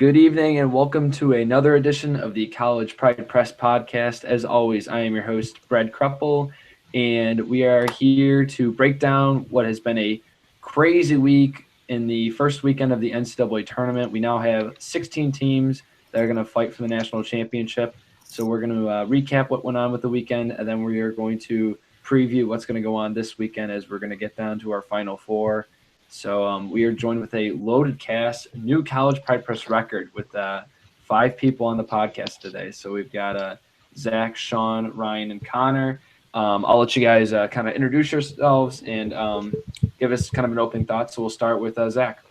Good evening and welcome to another edition of the College Pride Press podcast. As always, I am your host, Brad Kruppel, and we are here to break down what has been a crazy week in the first weekend of the NCAA tournament. We now have 16 teams that are going to fight for the national championship. So we're going to recap what went on with the weekend, and then we are going to preview what's going to go on this weekend as we're going to get down to our Final Four. So we are joined with a loaded cast, new College Pride Press record with 5 people on the podcast today. So we've got Zach, Sean, Ryan, and Connor. I'll let you guys kind of introduce yourselves and give us kind of an opening thought. So we'll start with Zach.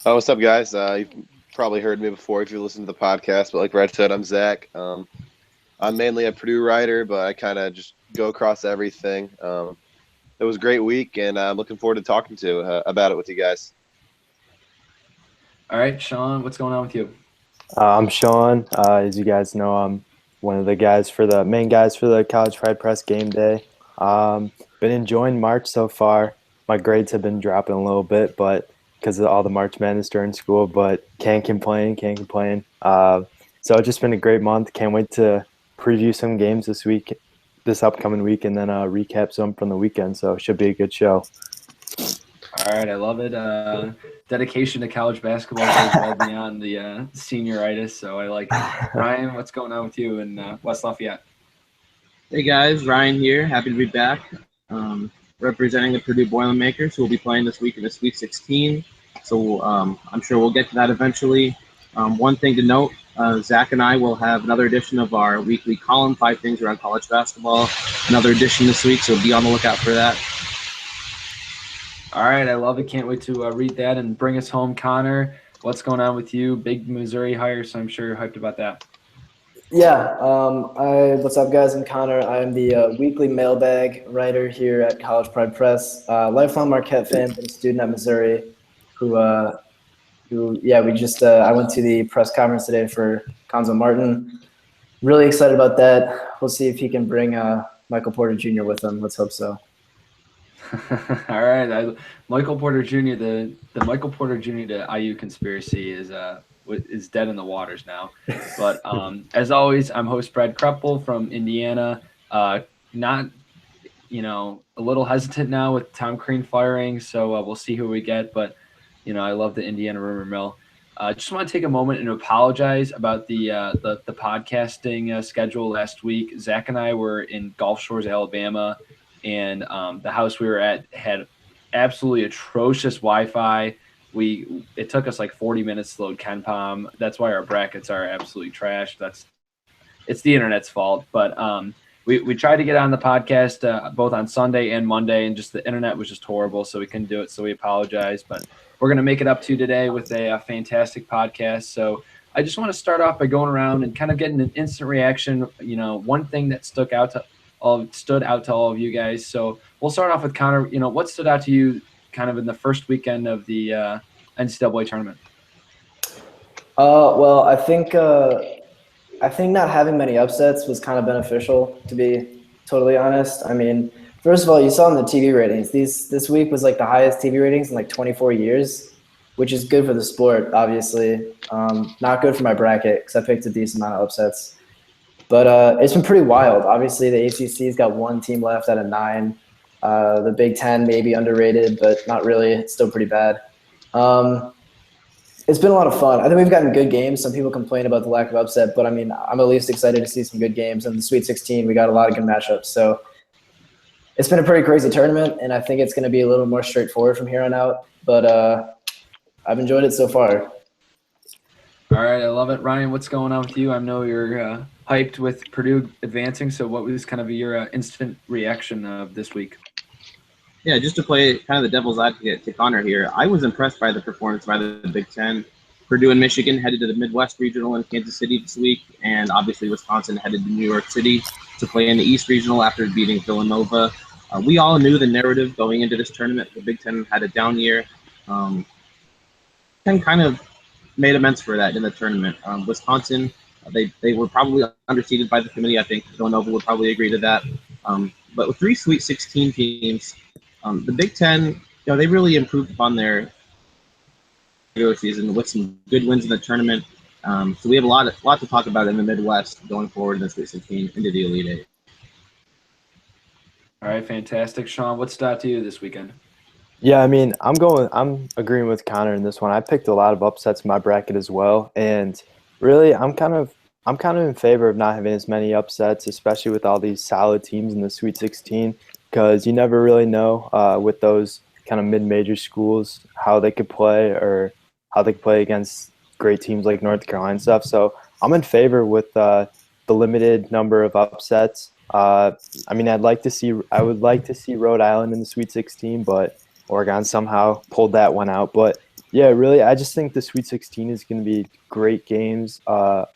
Oh, what's up, guys? You've probably heard me before if you listen to the podcast, but like Brad said, I'm Zach. I'm mainly a Purdue writer, but I kind of just go across everything. It was a great week, and I'm looking forward to talking about it with you guys. All right, Sean, what's going on with you? I'm Sean. As you guys know, I'm one of the main guys for the College Pride Press game day. Been enjoying March so far. My grades have been dropping a little bit, but because of all the March Madness during school, but can't complain. So it's just been a great month. Can't wait to preview some games this upcoming week, and then recap some from the weekend. So it should be a good show. All right, I love it. Dedication to college basketball goes well beyond the senioritis, so I like it. Ryan, what's going on with you in West Lafayette? Hey guys, Ryan here. Happy to be back. Representing the Purdue Boilermakers, who will be playing this week in the Sweet 16. So I'm sure we'll get to that eventually. One thing to note, Zach and I will have another edition of our weekly column, 5 Things Around College Basketball. Another edition this week, so be on the lookout for that. All right, I love it. Can't wait to read that and bring us home. Connor, what's going on with you? Big Missouri hire, so I'm sure you're hyped about that. Yeah, what's up, guys? I'm Connor. I'm the weekly mailbag writer here at College Pride Press. Lifelong Marquette fan, been a student at Missouri. I went to the press conference today for Conzo Martin. Really excited about that. We'll see if he can bring Michael Porter Jr. with him. Let's hope so. All right, Michael Porter Jr. The Michael Porter Jr. to IU conspiracy is dead in the waters now. But as always, I'm host Brad Kruppel from Indiana. Not, a little hesitant now with Tom Crean firing, so we'll see who we get. But I love the Indiana rumor mill. Just want to take a moment and apologize about the podcasting schedule last week. Zach and I were in Gulf Shores, Alabama, and the house we were at had absolutely atrocious Wi-Fi. It took us like 40 minutes to load KenPom. That's why our brackets are absolutely trash. It's the internet's fault. But we tried to get on the podcast both on Sunday and Monday, and just the internet was just horrible, so we couldn't do it. So we apologize, but we're going to make it up to you today with a fantastic podcast. So I just want to start off by going around and kind of getting an instant reaction. One thing that stood out to all of you guys. So we'll start off with Connor. What stood out to you kind of in the first weekend of the NCAA tournament? Well, I think not having many upsets was kind of beneficial, to be totally honest. I mean, first of all, you saw in the TV ratings, this week was like the highest TV ratings in like 24 years, which is good for the sport, obviously. Not good for my bracket because I picked a decent amount of upsets. But it's been pretty wild. Obviously, the ACC's got 1 team left out of 9. The Big Ten may be underrated, but not really. It's still pretty bad. It's been a lot of fun. I think we've gotten good games. Some people complain about the lack of upset, but I mean, I'm at least excited to see some good games. In the Sweet 16, we got a lot of good matchups. So it's been a pretty crazy tournament, and I think it's going to be a little more straightforward from here on out. But I've enjoyed it so far. All right, I love it. Ryan, what's going on with you? I know you're hyped with Purdue advancing, so what was kind of your instant reaction of this week? Yeah, just to play kind of the devil's advocate to Connor here, I was impressed by the performance by the Big Ten. Purdue and Michigan headed to the Midwest Regional in Kansas City this week, and obviously Wisconsin headed to New York City to play in the East Regional after beating Villanova. We all knew the narrative going into this tournament. The Big Ten had a down year. And kind of made amends for that in the tournament. Wisconsin, they were probably underseeded by the committee. I think Villanova would probably agree to that. But with 3 Sweet 16 teams, the Big Ten, they really improved upon their regular season with some good wins in the tournament. So we have a lot to talk about in the Midwest going forward in the Sweet 16 into the Elite Eight. All right, fantastic. Sean, what stood out to you this weekend? Yeah, I mean, I'm agreeing with Connor in this one. I picked a lot of upsets in my bracket as well, and really, I'm kind of in favor of not having as many upsets, especially with all these solid teams in the Sweet 16, because you never really know with those kind of mid-major schools how they could play or how they could play against great teams like North Carolina and stuff. So I'm in favor with the limited number of upsets. I mean, I would like to see Rhode Island in the Sweet 16, but Oregon somehow pulled that one out. But yeah, really, I just think the Sweet 16 is going to be great games up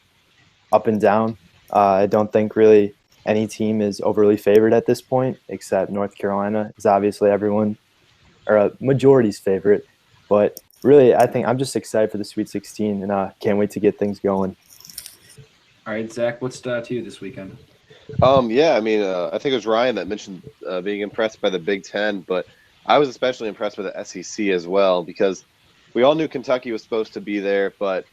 and down. I don't think really any team is overly favored at this point, except North Carolina is obviously everyone or a majority's favorite. But really, I think I'm just excited for the Sweet 16 and can't wait to get things going. All right, Zach, what stood out to you this weekend? Yeah, I mean, I think it was Ryan that mentioned being impressed by the Big Ten, but I was especially impressed with the SEC as well because we all knew Kentucky was supposed to be there, but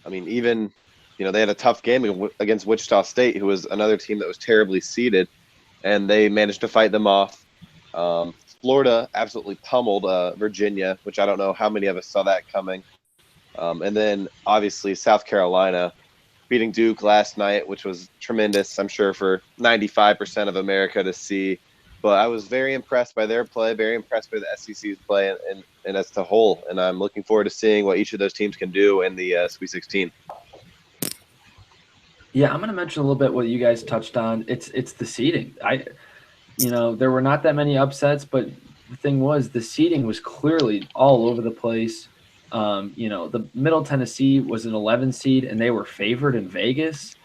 I mean, even they had a tough game against Wichita State, who was another team that was terribly seeded, and they managed to fight them off. Florida absolutely pummeled Virginia, which I don't know how many of us saw that coming. And then obviously South Carolina beating Duke last night, which was tremendous, I'm sure, for 95% of America to see. But I was very impressed by their play, very impressed by the SEC's play, and as a whole. And I'm looking forward to seeing what each of those teams can do in the Sweet 16. Yeah, I'm going to mention a little bit what you guys touched on. It's the seeding. There were not that many upsets, but the thing was the seeding was clearly all over the place. The Middle Tennessee was an 11 seed, and they were favored in Vegas.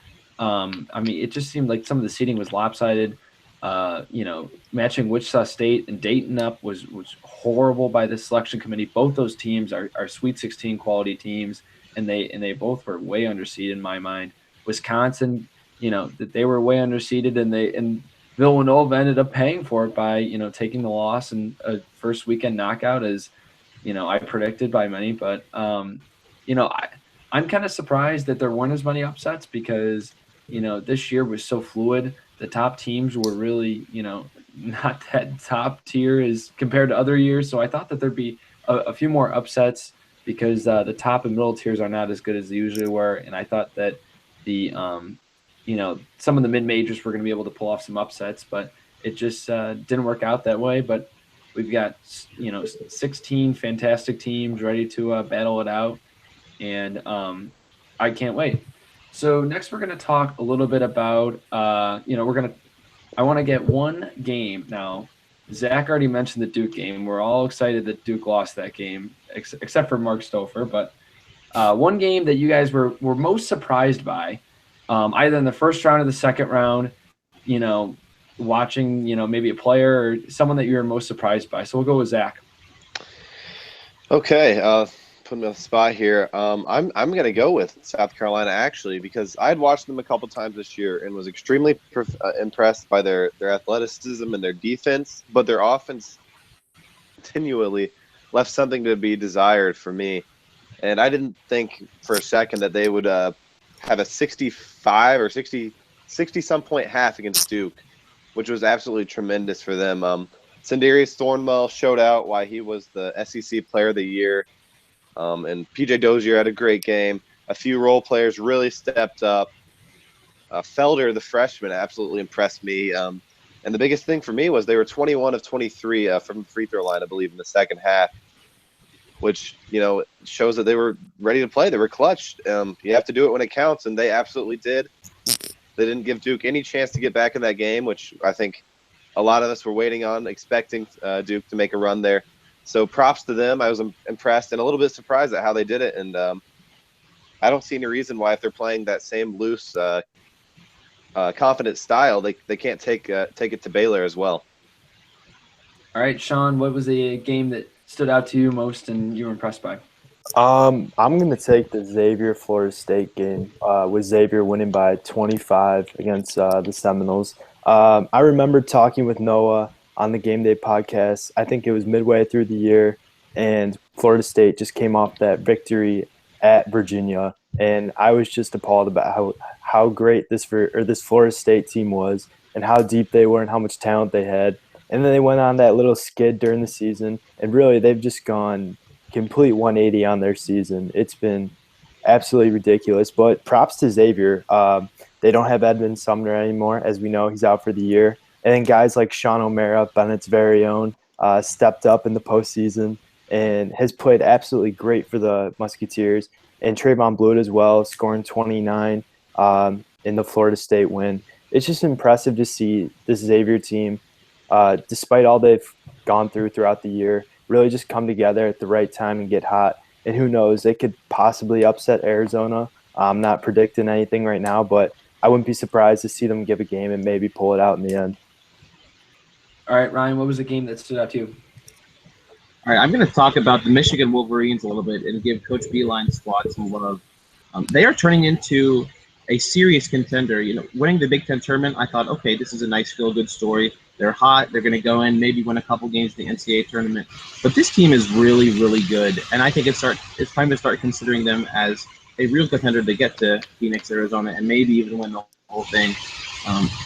I mean, it just seemed like some of the seeding was lopsided. Matching Wichita State and Dayton up was horrible by the selection committee. Both those teams are Sweet 16 quality teams, and they both were way underseeded in my mind. Wisconsin, that they were way underseeded, and Villanova ended up paying for it by taking the loss in a first weekend knockout, as I predicted by many. But I'm kind of surprised that there weren't as many upsets because this year was so fluid. The top teams were really not that top tier as compared to other years. So I thought that there'd be a few more upsets because the top and middle tiers are not as good as they usually were, and I thought that the some of the mid majors were going to be able to pull off some upsets, but it just didn't work out that way. But we've got 16 fantastic teams ready to battle it out, and I can't wait. So next we're going to talk a little bit about I want to get one game now. Zach already mentioned the Duke game. We're all excited that Duke lost that game, except for Mark Stouffer. But one game that you guys were most surprised by, either in the first round or the second round, watching, maybe a player or someone that you were most surprised by. So we'll go with Zach. Okay, putting me on the spot here. I'm going to go with South Carolina actually because I'd watched them a couple times this year and was extremely impressed by their athleticism and their defense, but their offense continually left something to be desired for me. And I didn't think for a second that they would have a 65 or 60 some point half against Duke, which was absolutely tremendous for them. Sindarius Thornwell showed out why he was the SEC Player of the Year. And PJ Dozier had a great game. A few role players really stepped up. Felder, the freshman, absolutely impressed me. And the biggest thing for me was they were 21 of 23 from free throw line, I believe, in the second half, which, shows that they were ready to play. They were clutch. You have to do it when it counts, and they absolutely did. They didn't give Duke any chance to get back in that game, which I think a lot of us were waiting on, expecting Duke to make a run there. So props to them. I was impressed and a little bit surprised at how they did it. And I don't see any reason why, if they're playing that same loose, confident style, they can't take it to Baylor as well. All right, Sean, what was the game that stood out to you most and you were impressed by? I'm going to take the Xavier Florida State game with Xavier winning by 25 against the Seminoles. I remember talking with Noah on the Game Day podcast. I think it was midway through the year, and Florida State just came off that victory at Virginia, and I was just appalled about how great this Florida State team was, and how deep they were, and how much talent they had. And then they went on that little skid during the season, and really they've just gone complete 180 on their season. It's been absolutely ridiculous. But props to Xavier. They don't have Edmund Sumner anymore, as we know he's out for the year. And then guys like Sean O'Mara, Bennett's very own, stepped up in the postseason and has played absolutely great for the Musketeers. And Trayvon Blewett as well, scoring 29 in the Florida State win. It's just impressive to see this Xavier team, despite all they've gone throughout the year, really just come together at the right time and get hot. And who knows, they could possibly upset Arizona. I'm not predicting anything right now, but I wouldn't be surprised to see them give a game and maybe pull it out in the end. All right, Ryan, what was the game that stood out to you? All right, I'm going to talk about the Michigan Wolverines a little bit and give Coach Beilein's squad some love. They are turning into a serious contender. You know, winning the Big Ten tournament, I thought, okay, this is a nice feel-good story. They're hot. They're going to go in, maybe win a couple games in the NCAA tournament. But this team is really, really good, and I think it's time to start considering them as a real contender to get to Phoenix, Arizona, and maybe even win the whole thing.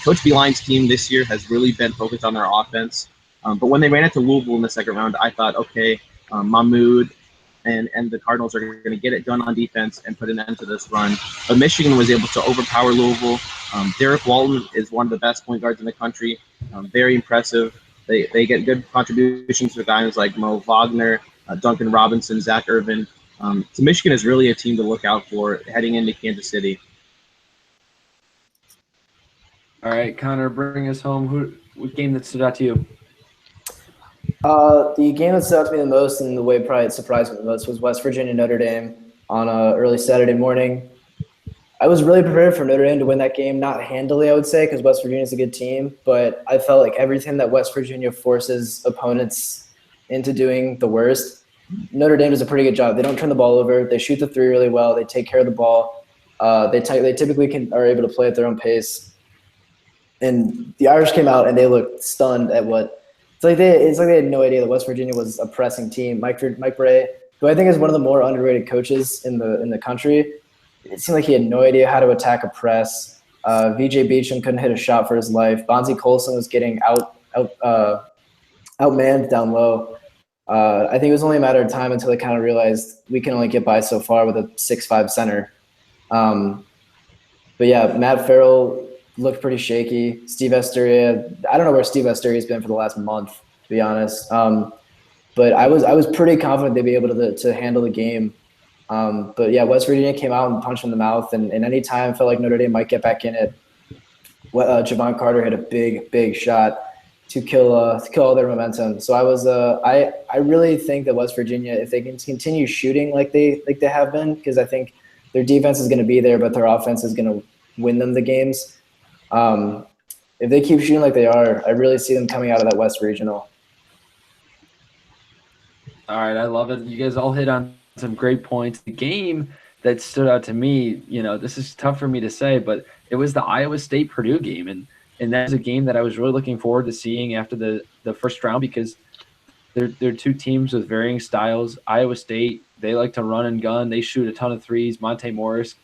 Coach Beilein's team this year has really been focused on their offense. But when they ran into Louisville in the second round, I thought, okay, Mahmoud and the Cardinals are going to get it done on defense and put an end to this run. But Michigan was able to overpower Louisville. Derek Walton is one of the best point guards in the country. Very impressive. They get good contributions from guys like Mo Wagner, Duncan Robinson, Zach Irvin. So Michigan is really a team to look out for heading into Kansas City. All right, Connor, bring us home. What game that stood out to you? The game that stood out to me the most, and the way probably it surprised me the most, was West Virginia Notre Dame on a early Saturday morning. I was really prepared for Notre Dame to win that game, not handily, I would say, because West Virginia is a good team, but I felt like everything that West Virginia forces opponents into doing the worst, Notre Dame does a pretty good job. They don't turn the ball over. They shoot the three really well. They take care of the ball. They typically are able to play at their own pace. And the Irish came out and they looked stunned at what it's like they had no idea that West Virginia was a pressing team. Mike Bray, who I think is one of the more underrated coaches in the country, it seemed like he had no idea how to attack a press. VJ Beecham couldn't hit a shot for his life. Bonzi Colson was getting outmanned down low. I think it was only a matter of time until they kind of realized we can only get by so far with a 6'5" center. But yeah, Matt Farrell looked pretty shaky. Steve Asteria, I don't know where Steve Asteria's been for the last month, to be honest. But I was pretty confident they'd be able to handle the game. But yeah, West Virginia came out and punched in the mouth, and any time I felt like Notre Dame might get back in it, Javon Carter hit a big shot to kill all their momentum. So I really think that West Virginia, if they can continue shooting like they have been, because I think their defense is going to be there, but their offense is going to win them the games. If they keep shooting like they are, I really see them coming out of that West Regional. All right, I love it. You guys all hit on some great points. The game that stood out to me, this is tough for me to say, but it was the Iowa State Purdue game, and that was a game that I was really looking forward to seeing after the first round, because they're two teams with varying styles. Iowa State, they like to run and gun. They shoot a ton of threes. Monte Morris,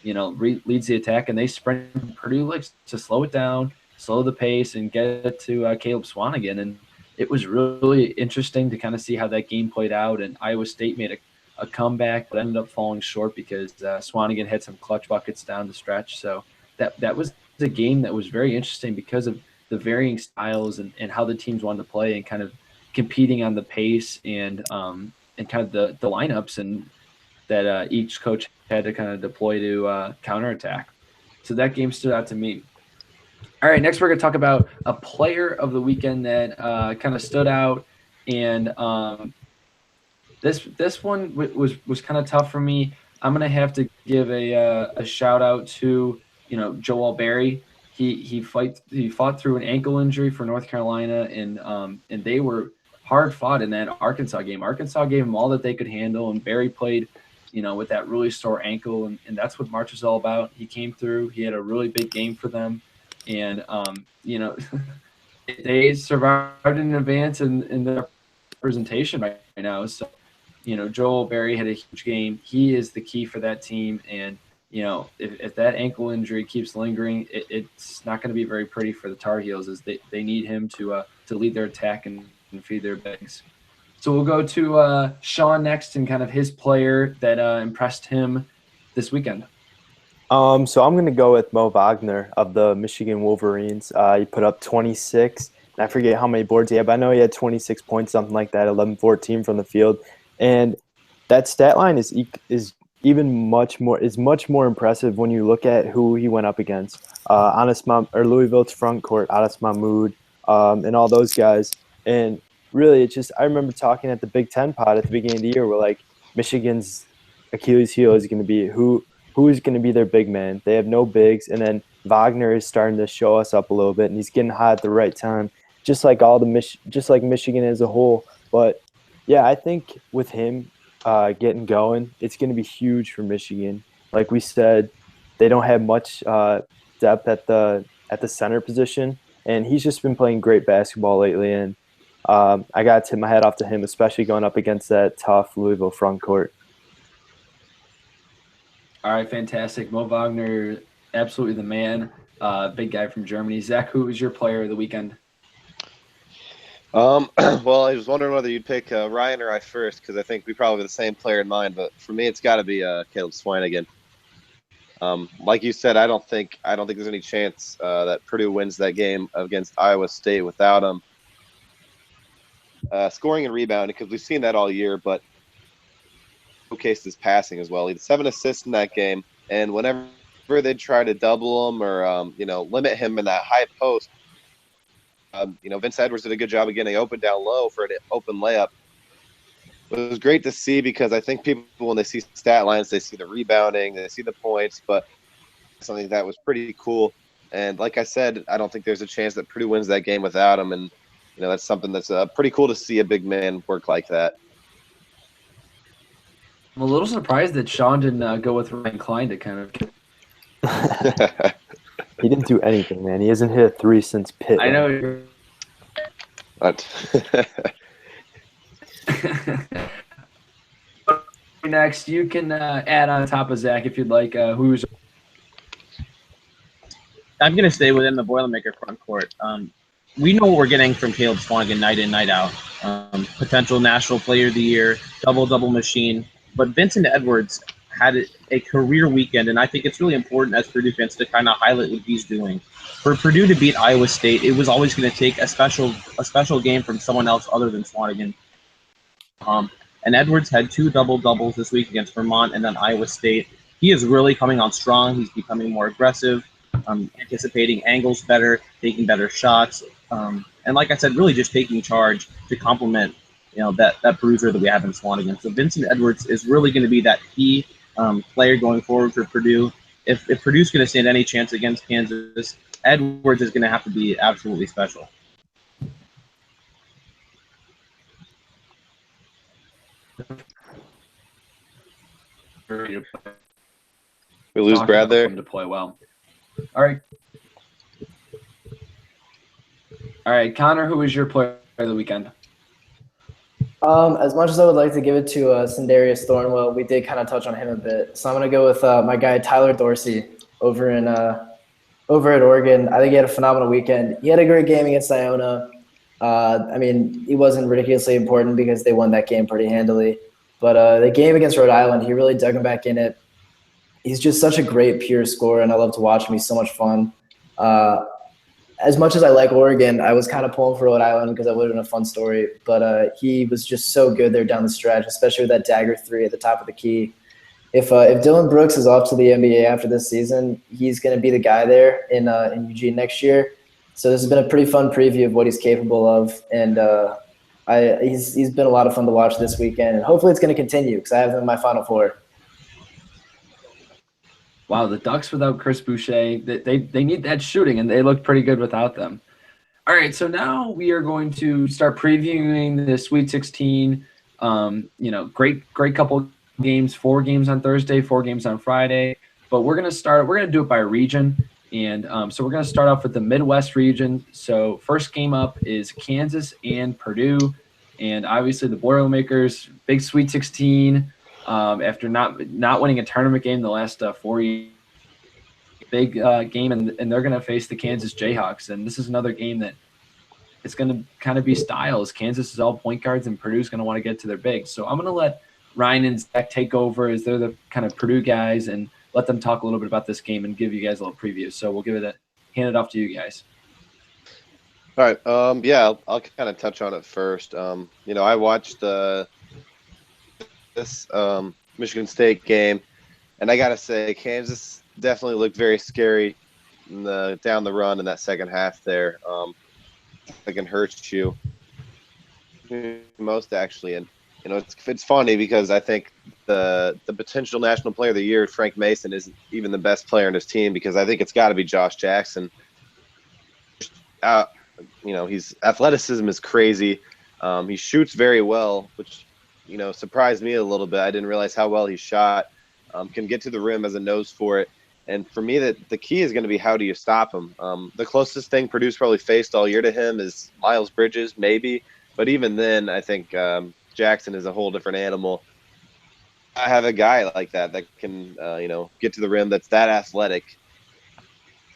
leads the attack, and they sprint. Purdue likes to slow it down, slow the pace, and get it to Caleb Swanigan. And it was really interesting to kind of see how that game played out. And Iowa State made a comeback, but ended up falling short because Swanigan had some clutch buckets down the stretch. So that was a game that was very interesting because of the varying styles and how the teams wanted to play and kind of competing on the pace and kind of the lineups and that each coach had to kind of deploy to counterattack. So that game stood out to me. All right, next we're going to talk about a player of the weekend that kind of stood out, and this one was kind of tough for me. I'm going to have to give a shout out to Joel Berry. He fought through an ankle injury for North Carolina, and they were hard fought in that Arkansas game. Arkansas gave them all that they could handle, and Berry played with that really sore ankle, and that's what March is all about. He came through. He had a really big game for them. And, they survived in advance in the representation right now. So Joel Berry had a huge game. He is the key for that team. And, if that ankle injury keeps lingering, it's not going to be very pretty for the Tar Heels as they need him to lead their attack and feed their bigs. So we'll go to Sean next and kind of his player that impressed him this weekend. So I'm going to go with Mo Wagner of the Michigan Wolverines. He put up 26. And I forget how many boards he had, but I know he had 26 points, something like that, 11-14 from the field. And that stat line is even much more impressive when you look at who he went up against. Louisville's front court, Anas Mahmoud, and all those guys. And really, it's just I remember talking at the Big Ten pod at the beginning of the year where like Michigan's Achilles heel is going to be who is going to be their big man. They have no bigs, and then Wagner is starting to show us up a little bit, and he's getting hot at the right time, just like Michigan as a whole. But yeah, I think with him getting going, it's going to be huge for Michigan. Like we said, they don't have much depth at the center position, and he's just been playing great basketball lately. And I got to tip my hat off to him, especially going up against that tough Louisville front court. All right, fantastic. Mo Wagner, absolutely the man. Big guy from Germany. Zach, who was your player of the weekend? Well, I was wondering whether you'd pick Ryan or I first because I think we probably have the same player in mind. But for me, it's got to be Caleb Swanigan. Like you said, I don't think there's any chance that Purdue wins that game against Iowa State without him scoring and rebounding because we've seen that all year. But showcased his passing as well. He had 7 assists in that game, and whenever they try to double him or limit him in that high post, Vince Edwards did a good job of getting open down low for an open layup. It was great to see because I think people, when they see stat lines, they see the rebounding, they see the points, but something that was pretty cool. And like I said, I don't think there's a chance that Purdue wins that game without him, and that's something that's pretty cool to see a big man work like that. I'm a little surprised that Sean didn't go with Ryan Klein to kind of. He didn't do anything, man. He hasn't hit a 3 since Pitt. I know. What? Next, you can add on top of Zach if you'd like. Who's? I'm going to stay within the Boilermaker front court. We know what we're getting from Caleb Swanigan night in, night out. Potential National Player of the Year, double-double machine. But Vincent Edwards had a career weekend, and I think it's really important as Purdue fans to kind of highlight what he's doing. For Purdue to beat Iowa State, it was always going to take a special game from someone else other than Swanigan. And Edwards had 2 double-doubles this week against Vermont and then Iowa State. He is really coming on strong. He's becoming more aggressive, anticipating angles better, taking better shots. And like I said, really just taking charge to complement that bruiser that we have in Swanigan. So Vincent Edwards is really going to be that key player going forward for Purdue. If Purdue's going to stand any chance against Kansas, Edwards is going to have to be absolutely special. We lose Brad there. To play well. All right, Connor, who was your player of the weekend? As much as I would like to give it to Sindarius Thornwell, we did kind of touch on him a bit. So I'm going to go with my guy Tyler Dorsey over at Oregon. I think he had a phenomenal weekend. He had a great game against Iona. He wasn't ridiculously important because they won that game pretty handily. But the game against Rhode Island, he really dug him back in it. He's just such a great pure scorer, and I love to watch him. He's so much fun. As much as I like Oregon, I was kind of pulling for Rhode Island because that would have been a fun story. But he was just so good there down the stretch, especially with that dagger 3 at the top of the key. If Dylan Brooks is off to the NBA after this season, he's going to be the guy there in Eugene next year. So this has been a pretty fun preview of what he's capable of, and he's been a lot of fun to watch this weekend. And hopefully it's going to continue because I have him in my Final Four. Wow, the Ducks without Chris Boucher, they need that shooting, and they look pretty good without them. All right, so now we are going to start previewing the Sweet 16. Great couple games, 4 games on Thursday, 4 games on Friday. But we're going to do it by region. And so we're going to start off with the Midwest region. So first game up is Kansas and Purdue. And obviously the Boilermakers, big Sweet 16, after not winning a tournament game the last 4 years. Big game, and they're going to face the Kansas Jayhawks. And this is another game that it's going to kind of be styles. Kansas is all point guards, and Purdue's going to want to get to their bigs. So I'm going to let Ryan and Zach take over as they're the kind of Purdue guys and let them talk a little bit about this game and give you guys a little preview. So we'll hand it off to you guys. All right. Yeah, I'll kind of touch on it first. I watched this Michigan State game, and I gotta say, Kansas definitely looked very scary down the run in that second half there. It can hurt you most, actually. And it's funny because I think the potential national player of the year, Frank Mason, isn't even the best player in his team, because I think it's got to be Josh Jackson. His athleticism is crazy. He shoots very well, which surprised me a little bit. I didn't realize how well he shot. Can get to the rim, as a nose for it. And for me, the key is going to be, how do you stop him? The closest thing Purdue's probably faced all year to him is Miles Bridges, maybe. But even then, I think Jackson is a whole different animal. I have a guy like that can, get to the rim, that's that athletic.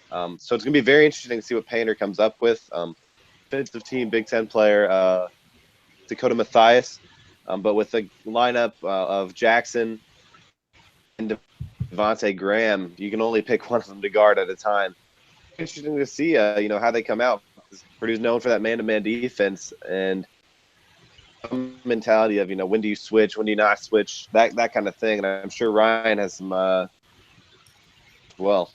So it's going to be very interesting to see what Painter comes up with. Defensive team, Big Ten player, Dakota Mathias. But with the lineup of Jackson and Devontae Graham, you can only pick one of them to guard at a time. Interesting to see, how they come out. Purdue's known for that man-to-man defense and mentality of, when do you switch, when do you not switch, that kind of thing. And I'm sure Ryan has some well.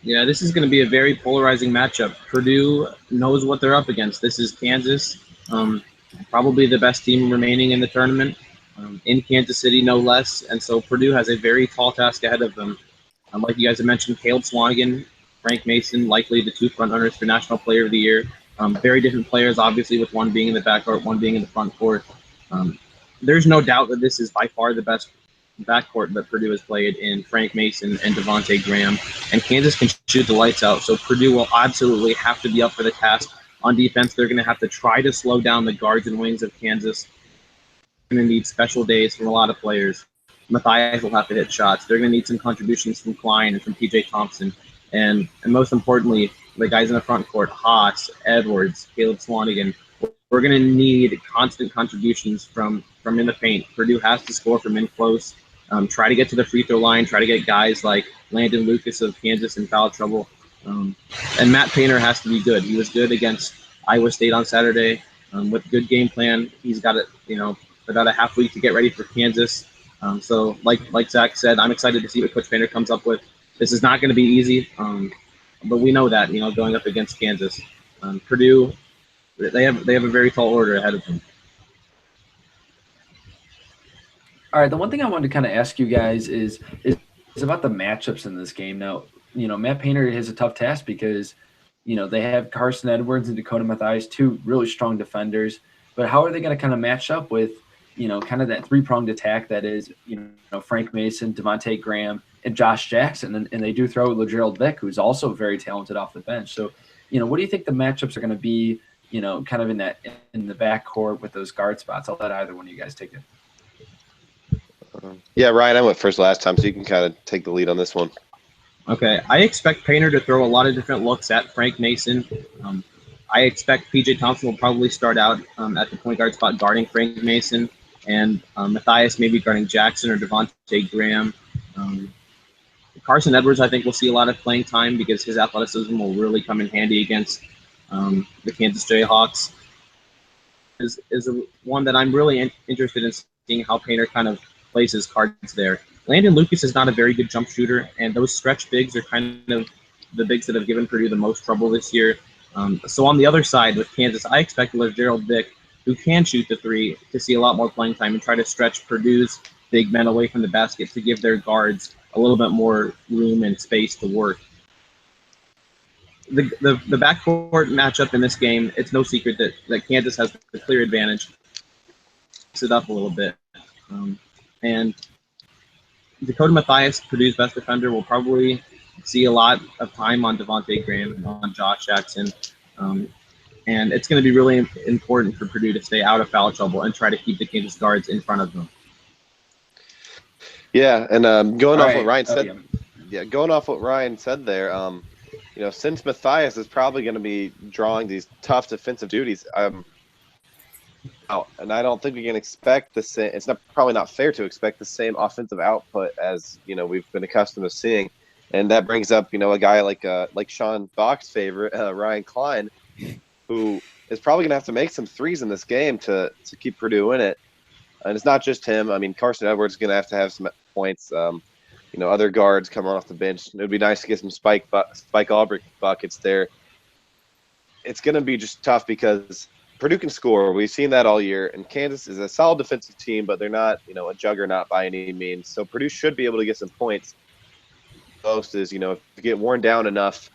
Yeah, this is going to be a very polarizing matchup. Purdue knows what they're up against. This is Kansas, probably the best team remaining in the tournament, in Kansas City, no less. And so Purdue has a very tall task ahead of them. Like you guys have mentioned, Caleb Swanigan, Frank Mason, likely the two front runners for National Player of the Year. Very different players, obviously, with one being in the backcourt, one being in the front court. There's no doubt that this is by far the best backcourt that Purdue has played in Frank Mason and Devontae Graham. And Kansas can shoot the lights out, so Purdue will absolutely have to be up for the task. On defense, they're going to have to try to slow down the guards and wings of Kansas. They're going to need special days from a lot of players. Mathias will have to hit shots. They're going to need some contributions from Klein and from P.J. Thompson. And most importantly, the guys in the front court, Haas, Edwards, Caleb Swanigan, we're going to need constant contributions from in the paint. Purdue has to score from in close, try to get to the free throw line, try to get guys like Landon Lucas of Kansas in foul trouble. And Matt Painter has to be good. He was good against Iowa State on Saturday with a good game plan. He's got about a half week to get ready for Kansas. So like Zach said, I'm excited to see what Coach Painter comes up with. This is not going to be easy, but we know that, going up against Kansas. Purdue, they have a very tall order ahead of them. All right, the one thing I wanted to kind of ask you guys is about the matchups in this game. Now, Matt Painter has a tough task because, they have Carson Edwards and Dakota Mathias, two really strong defenders. But how are they going to kind of match up with, kind of that three-pronged attack that is, Frank Mason, Devontae Graham, and Josh Jackson? And they do throw LaGerald Vick, who's also very talented off the bench. So, what do you think the matchups are going to be, kind of in the backcourt with those guard spots? I'll let either one of you guys take it. Yeah, Ryan, I went first last time, so you can kind of take the lead on this one. Okay, I expect Painter to throw a lot of different looks at Frank Mason. I expect P.J. Thompson will probably start out at the point guard spot guarding Frank Mason, and Mathias maybe guarding Jackson or Devontae Graham. Carson Edwards, I think, will see a lot of playing time because his athleticism will really come in handy against the Kansas Jayhawks. Is one that I'm really interested in seeing how Painter kind of plays his cards there. Landon Lucas is not a very good jump shooter, and those stretch bigs are kind of the bigs that have given Purdue the most trouble this year. So on the other side with Kansas, I expect LaGerald Vick, who can shoot the three, to see a lot more playing time and try to stretch Purdue's big men away from the basket to give their guards a little bit more room and space to work. The backcourt matchup in this game, it's no secret that Kansas has the clear advantage. Mix it up a little bit. And Dakota Mathias, Purdue's best defender, will probably see a lot of time on Devontae Graham and on Josh Jackson. And it's going to be really important for Purdue to stay out of foul trouble and try to keep the Kansas guards in front of them. Yeah, and going All off right. what Ryan said, yeah. going off what Ryan said there, since Matthias is probably going to be drawing these tough defensive duties, and I don't think we can expect the same. It's probably not fair to expect the same offensive output as we've been accustomed to seeing, and that brings up a guy like Sean Bach's favorite Ryan Klein, who is probably going to have to make some threes in this game to keep Purdue in it. And it's not just him. I mean, Carson Edwards is going to have some points. Other guards coming off the bench. It would be nice to get some Spike Albrecht buckets there. It's going to be just tough because Purdue can score. We've seen that all year. And Kansas is a solid defensive team, but they're not, a juggernaut by any means. So Purdue should be able to get some points. Most is, if you get worn down enough,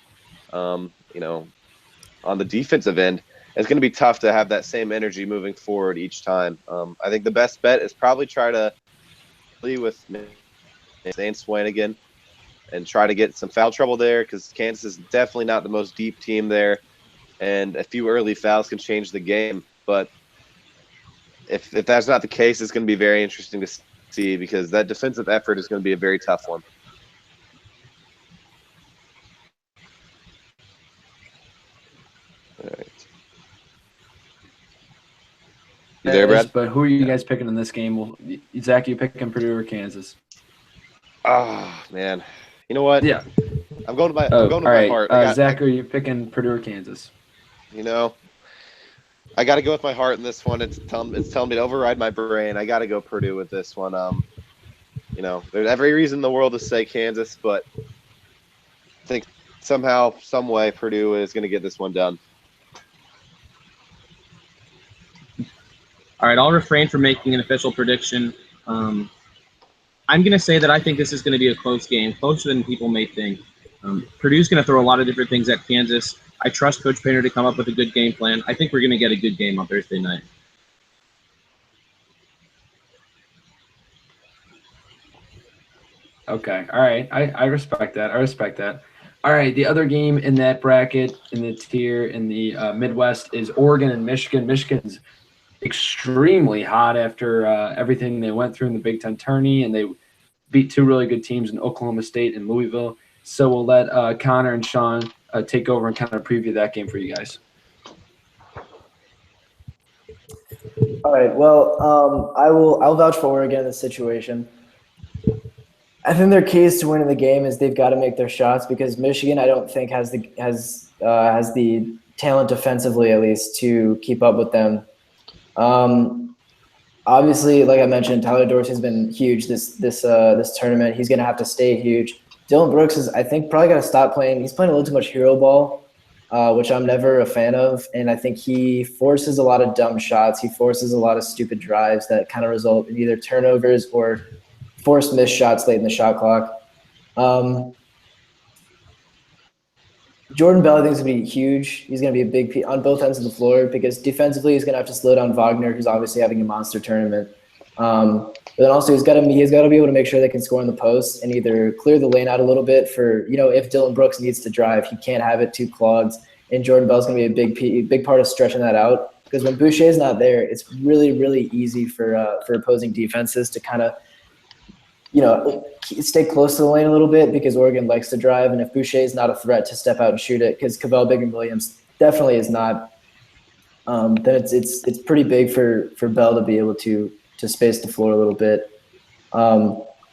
on the defensive end, it's going to be tough to have that same energy moving forward each time. I think the best bet is probably try to play with Zane Swanigan and try to get some foul trouble there because Kansas is definitely not the most deep team there, and a few early fouls can change the game. But if that's not the case, it's going to be very interesting to see because that defensive effort is going to be a very tough one. All right. You there, Brad? But who are you guys picking in this game? Well, Zach, you picking Purdue or Kansas? Oh man, you know what? Yeah, I'm going to my heart. Zach, are you picking Purdue or Kansas? I got to go with my heart in this one. It's telling me to override my brain. I got to go Purdue with this one. There's every reason in the world to say Kansas, but I think somehow, some way, Purdue is going to get this one done. All right, I'll refrain from making an official prediction. I'm going to say that I think this is going to be a close game, closer than people may think. Purdue's going to throw a lot of different things at Kansas. I trust Coach Painter to come up with a good game plan. I think we're going to get a good game on Thursday night. Okay, all right. I respect that. All right, the other game in that bracket, in the tier, in the Midwest is Oregon and Michigan. Michigan's extremely hot after everything they went through in the Big Ten tourney, and they beat two really good teams in Oklahoma State and Louisville. So we'll let Connor and Sean take over and kind of preview that game for you guys. All right. Well, I'll vouch for Oregon in this situation. I think their keys to winning the game is they've got to make their shots because Michigan, I don't think has the talent defensively at least to keep up with them. Obviously, like I mentioned, Tyler Dorsey's been huge this tournament. He's going to have to stay huge. Dylan Brooks is, I think, probably got to stop playing. He's playing a little too much hero ball, which I'm never a fan of. And I think he forces a lot of dumb shots. He forces a lot of stupid drives that kind of result in either turnovers or forced missed shots late in the shot clock. Jordan Bell, I think, is going to be huge. He's going to be a big piece on both ends of the floor because defensively he's going to have to slow down Wagner, who's obviously having a monster tournament. But then also he's got to be able to make sure they can score in the post and either clear the lane out a little bit for, if Dylan Brooks needs to drive, he can't have it too clogged. And Jordan Bell's going to be a big part of stretching that out because when Boucher's not there, it's really, really easy for opposing defenses to kind of, stay close to the lane a little bit because Oregon likes to drive. And if Boucher is not a threat to step out and shoot it, because Cavell Bigham-Williams definitely is not, then it's pretty big for Bell to be able to space the floor a little bit.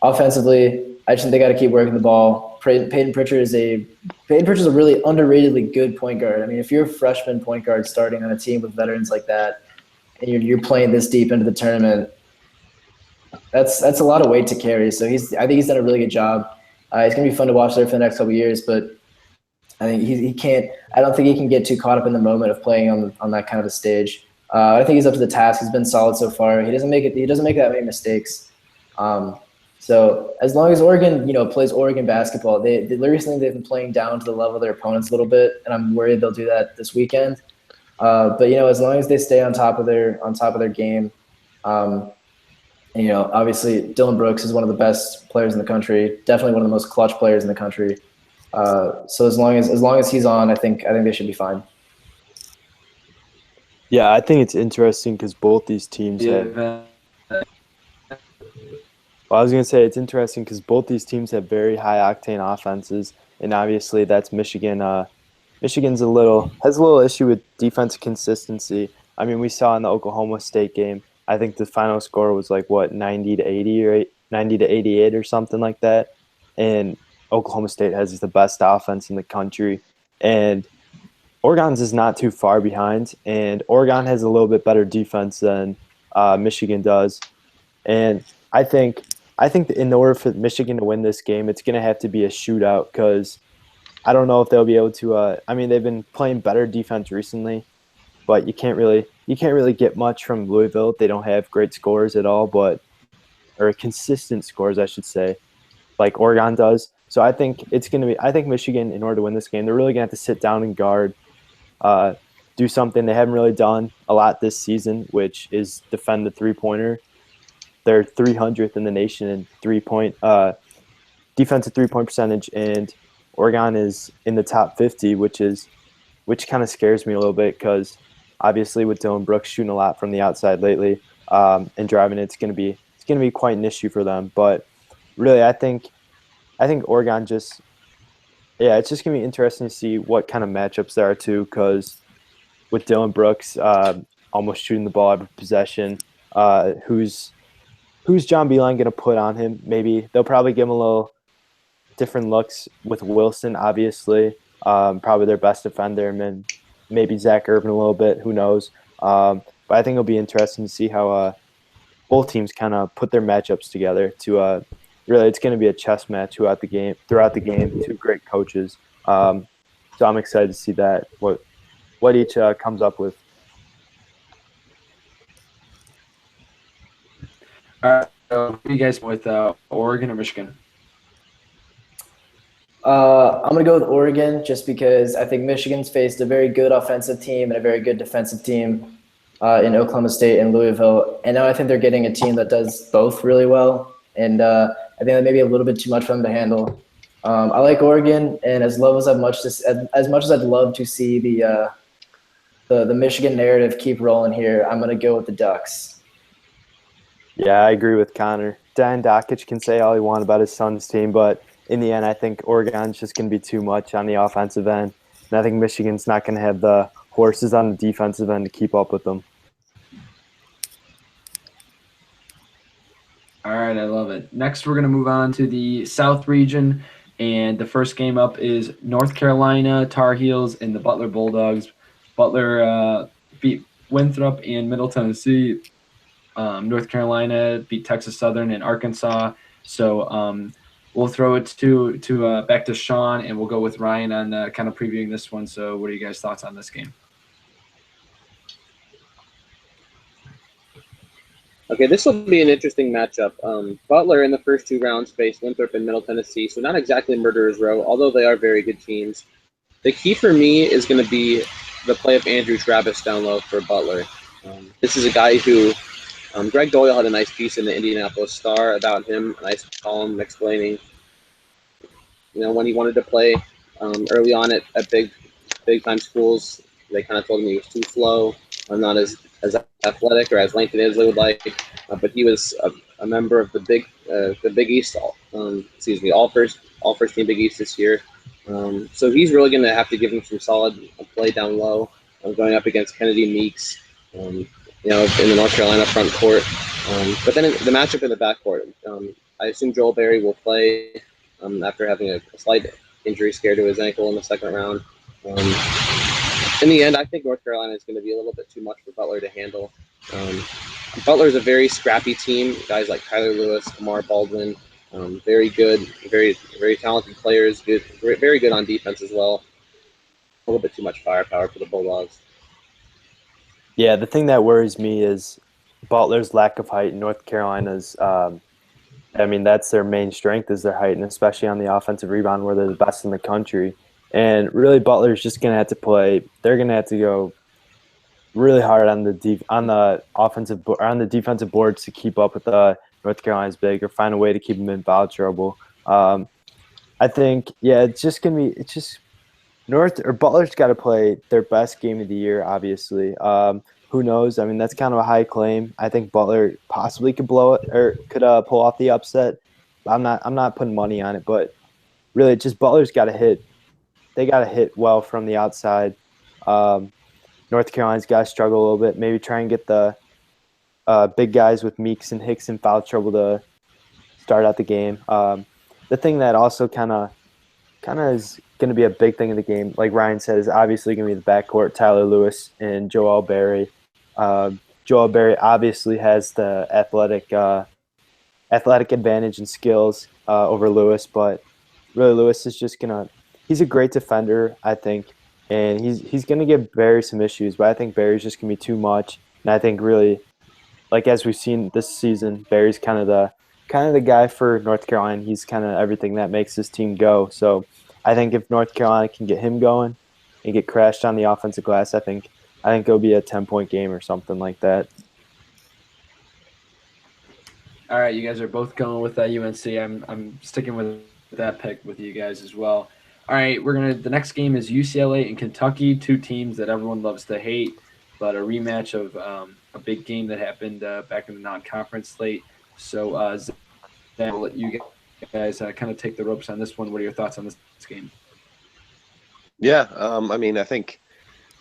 Offensively, I just think they got to keep working the ball. Peyton Pritchard is a really underratedly good point guard. I mean, if you're a freshman point guard starting on a team with veterans like that, and you're playing this deep into the tournament, that's a lot of weight to carry. So I think he's done a really good job. It's gonna be fun to watch there for the next couple of years, but I think he can't. I don't think he can get too caught up in the moment of playing on that kind of a stage. I think he's up to the task. He's been solid so far. He doesn't make that many mistakes. So as long as Oregon, plays Oregon basketball, they recently they've been playing down to the level of their opponents a little bit, and I'm worried they'll do that this weekend. But as long as they stay on top of their game. Obviously Dylan Brooks is one of the best players in the country, definitely one of the most clutch players in the country. So as long as he's on, I think they should be fine. Yeah, I think it's interesting because both these teams have. Yeah, Well, I was gonna say it's interesting because both these teams have very high octane offenses, and obviously that's Michigan. Michigan's has a little issue with defensive consistency. I mean, we saw in the Oklahoma State game. I think the final score was like what 90-80 or 90-88 or something like that, and Oklahoma State has the best offense in the country, and Oregon's is not too far behind, and Oregon has a little bit better defense than Michigan does. And I think that in order for Michigan to win this game, it's going to have to be a shootout because I don't know if they'll be able to. I mean, they've been playing better defense recently, but you can't really get much from Louisville. They don't have great scores at all, or consistent scores, I should say, like Oregon does. So I think it's going to be. I think Michigan, in order to win this game, they're really going to have to sit down and guard, uh, do something they haven't really done a lot this season, which is defend the 3-pointer. They're 300th in the nation in defensive 3-point percentage, and Oregon is in the top 50, which kind of scares me a little bit because obviously with Dylan Brooks shooting a lot from the outside lately, and driving it, it's gonna be quite an issue for them. But really, I think Oregon just yeah, it's just gonna be interesting to see what kind of matchups there are too, because with Dylan Brooks almost shooting the ball every possession, who's John Beilein going to put on him? Maybe they'll probably give him a little different looks with Wilson, obviously, probably their best defender, and then maybe Zach Irvin a little bit. Who knows? But I think it'll be interesting to see how both teams kind of put their matchups together. Really, it's going to be a chess match throughout the game. Two great coaches. So I'm excited to see that what each comes up with. all right. So who are you guys with Oregon or Michigan? I'm going to go with Oregon just because I think Michigan's faced a very good offensive team and a very good defensive team in Oklahoma State and Louisville. And now I think they're getting a team that does both really well. And I think that may be a little bit too much for them to handle. I like Oregon, and as much as I'd love to see the Michigan narrative keep rolling here, I'm going to go with the Ducks. Yeah, I agree with Connor. Dan Dockich can say all he wants about his son's team, but in the end, I think Oregon's just going to be too much on the offensive end. And I think Michigan's not going to have the horses on the defensive end to keep up with them. All right, I love it. Next, we're going to move on to the South region, and the first game up is North Carolina Tar Heels and the Butler Bulldogs. Butler beat Winthrop and Middle Tennessee. North Carolina beat Texas Southern and Arkansas. So we'll throw it to back to Sean, and we'll go with Ryan on kind of previewing this one. So what are you guys' thoughts on this game? Okay, this will be an interesting matchup. Butler in the first two rounds faced Winthrop and Middle Tennessee, so not exactly murderer's row, although they are very good teams. The key for me is going to be the play of Andrew Travis down low for Butler. This is a guy who Greg Doyle had a nice piece in the Indianapolis Star about him, a nice column explaining, when he wanted to play early on at big time schools. They kind of told him he was too slow, not as athletic or as lengthy as they would like. But he was a member of the Big East, all first team Big East this year. So he's really going to have to give him some solid play down low, going up against Kennedy Meeks, in the North Carolina front court. But then the matchup in the backcourt, I assume Joel Berry will play after having a slight injury scare to his ankle in the second round. In the end, I think North Carolina is going to be a little bit too much for Butler to handle. Butler is a very scrappy team. Guys like Tyler Lewis, Kamar Baldwin, very good, very, very talented players. Good, very good on defense as well. A little bit too much firepower for the Bulldogs. Yeah, the thing that worries me is Butler's lack of height. North Carolina's, that's their main strength is their height, and especially on the offensive rebound where they're the best in the country. And really, Butler's just going to have to play. They're going to have to go really hard on the defensive boards to keep up with North Carolina's big, or find a way to keep them in foul trouble. I think, it's just going to be Butler's got to play their best game of the year. Obviously, who knows? I mean, that's kind of a high claim. I think Butler possibly could blow it or could pull off the upset. I'm not putting money on it, but really, just Butler's got to hit. They got to hit well from the outside. North Carolina's got to struggle a little bit. Maybe try and get the big guys with Meeks and Hicks in foul trouble to start out the game. The thing that also kind of is going to be a big thing in the game, like Ryan said, is obviously going to be the backcourt, Tyler Lewis and Joel Berry. Joel Berry obviously has the athletic advantage and skills over Lewis, but really Lewis is just he's a great defender, I think, and he's gonna give Barry some issues, but I think Barry's just gonna be too much. And I think really, like as we've seen this season, Barry's kind of the guy for North Carolina. He's kind of everything that makes this team go. So I think if North Carolina can get him going and get crashed on the offensive glass, I think it'll be a 10-point game or something like that. All right, you guys are both going with that UNC. I'm sticking with that pick with you guys as well. All right, the next game is UCLA and Kentucky, two teams that everyone loves to hate, but a rematch of a big game that happened back in the non-conference slate. So then I'll let you guys kind of take the ropes on this one. What are your thoughts on this game? Yeah, I mean, I think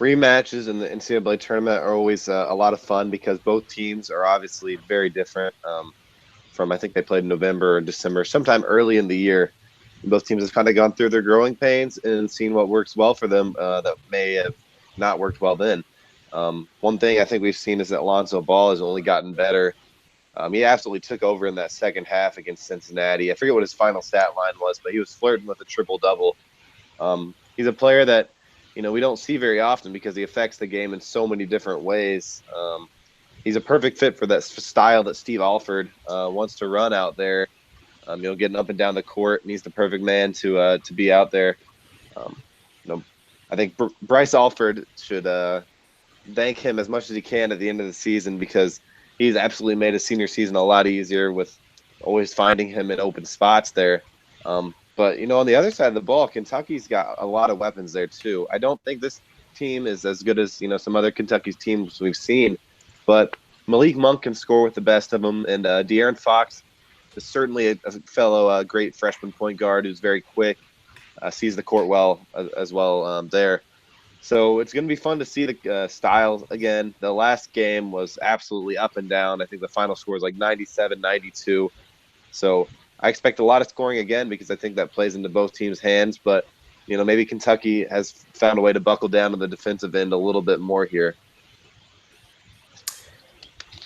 rematches in the NCAA tournament are always a lot of fun because both teams are obviously very different. I think they played in November or December, sometime early in the year. Both teams have kind of gone through their growing pains and seen what works well for them that may have not worked well then. One thing I think we've seen is that Lonzo Ball has only gotten better. He absolutely took over in that second half against Cincinnati. I forget what his final stat line was, but he was flirting with a triple-double. He's a player that, we don't see very often because he affects the game in so many different ways. He's a perfect fit for that style that Steve Alford wants to run out there. Getting up and down the court, and he's the perfect man to be out there. I think Bryce Alford should thank him as much as he can at the end of the season because he's absolutely made his senior season a lot easier with always finding him in open spots there. But, on the other side of the ball, Kentucky's got a lot of weapons there too. I don't think this team is as good as, some other Kentucky's teams we've seen, but Malik Monk can score with the best of them, and De'Aaron Fox is certainly a fellow great freshman point guard who's very quick, sees the court well as well there. So it's going to be fun to see the styles again. The last game was absolutely up and down. I think the final score was like 97-92. So I expect a lot of scoring again because I think that plays into both teams' hands. But, maybe Kentucky has found a way to buckle down on the defensive end a little bit more here.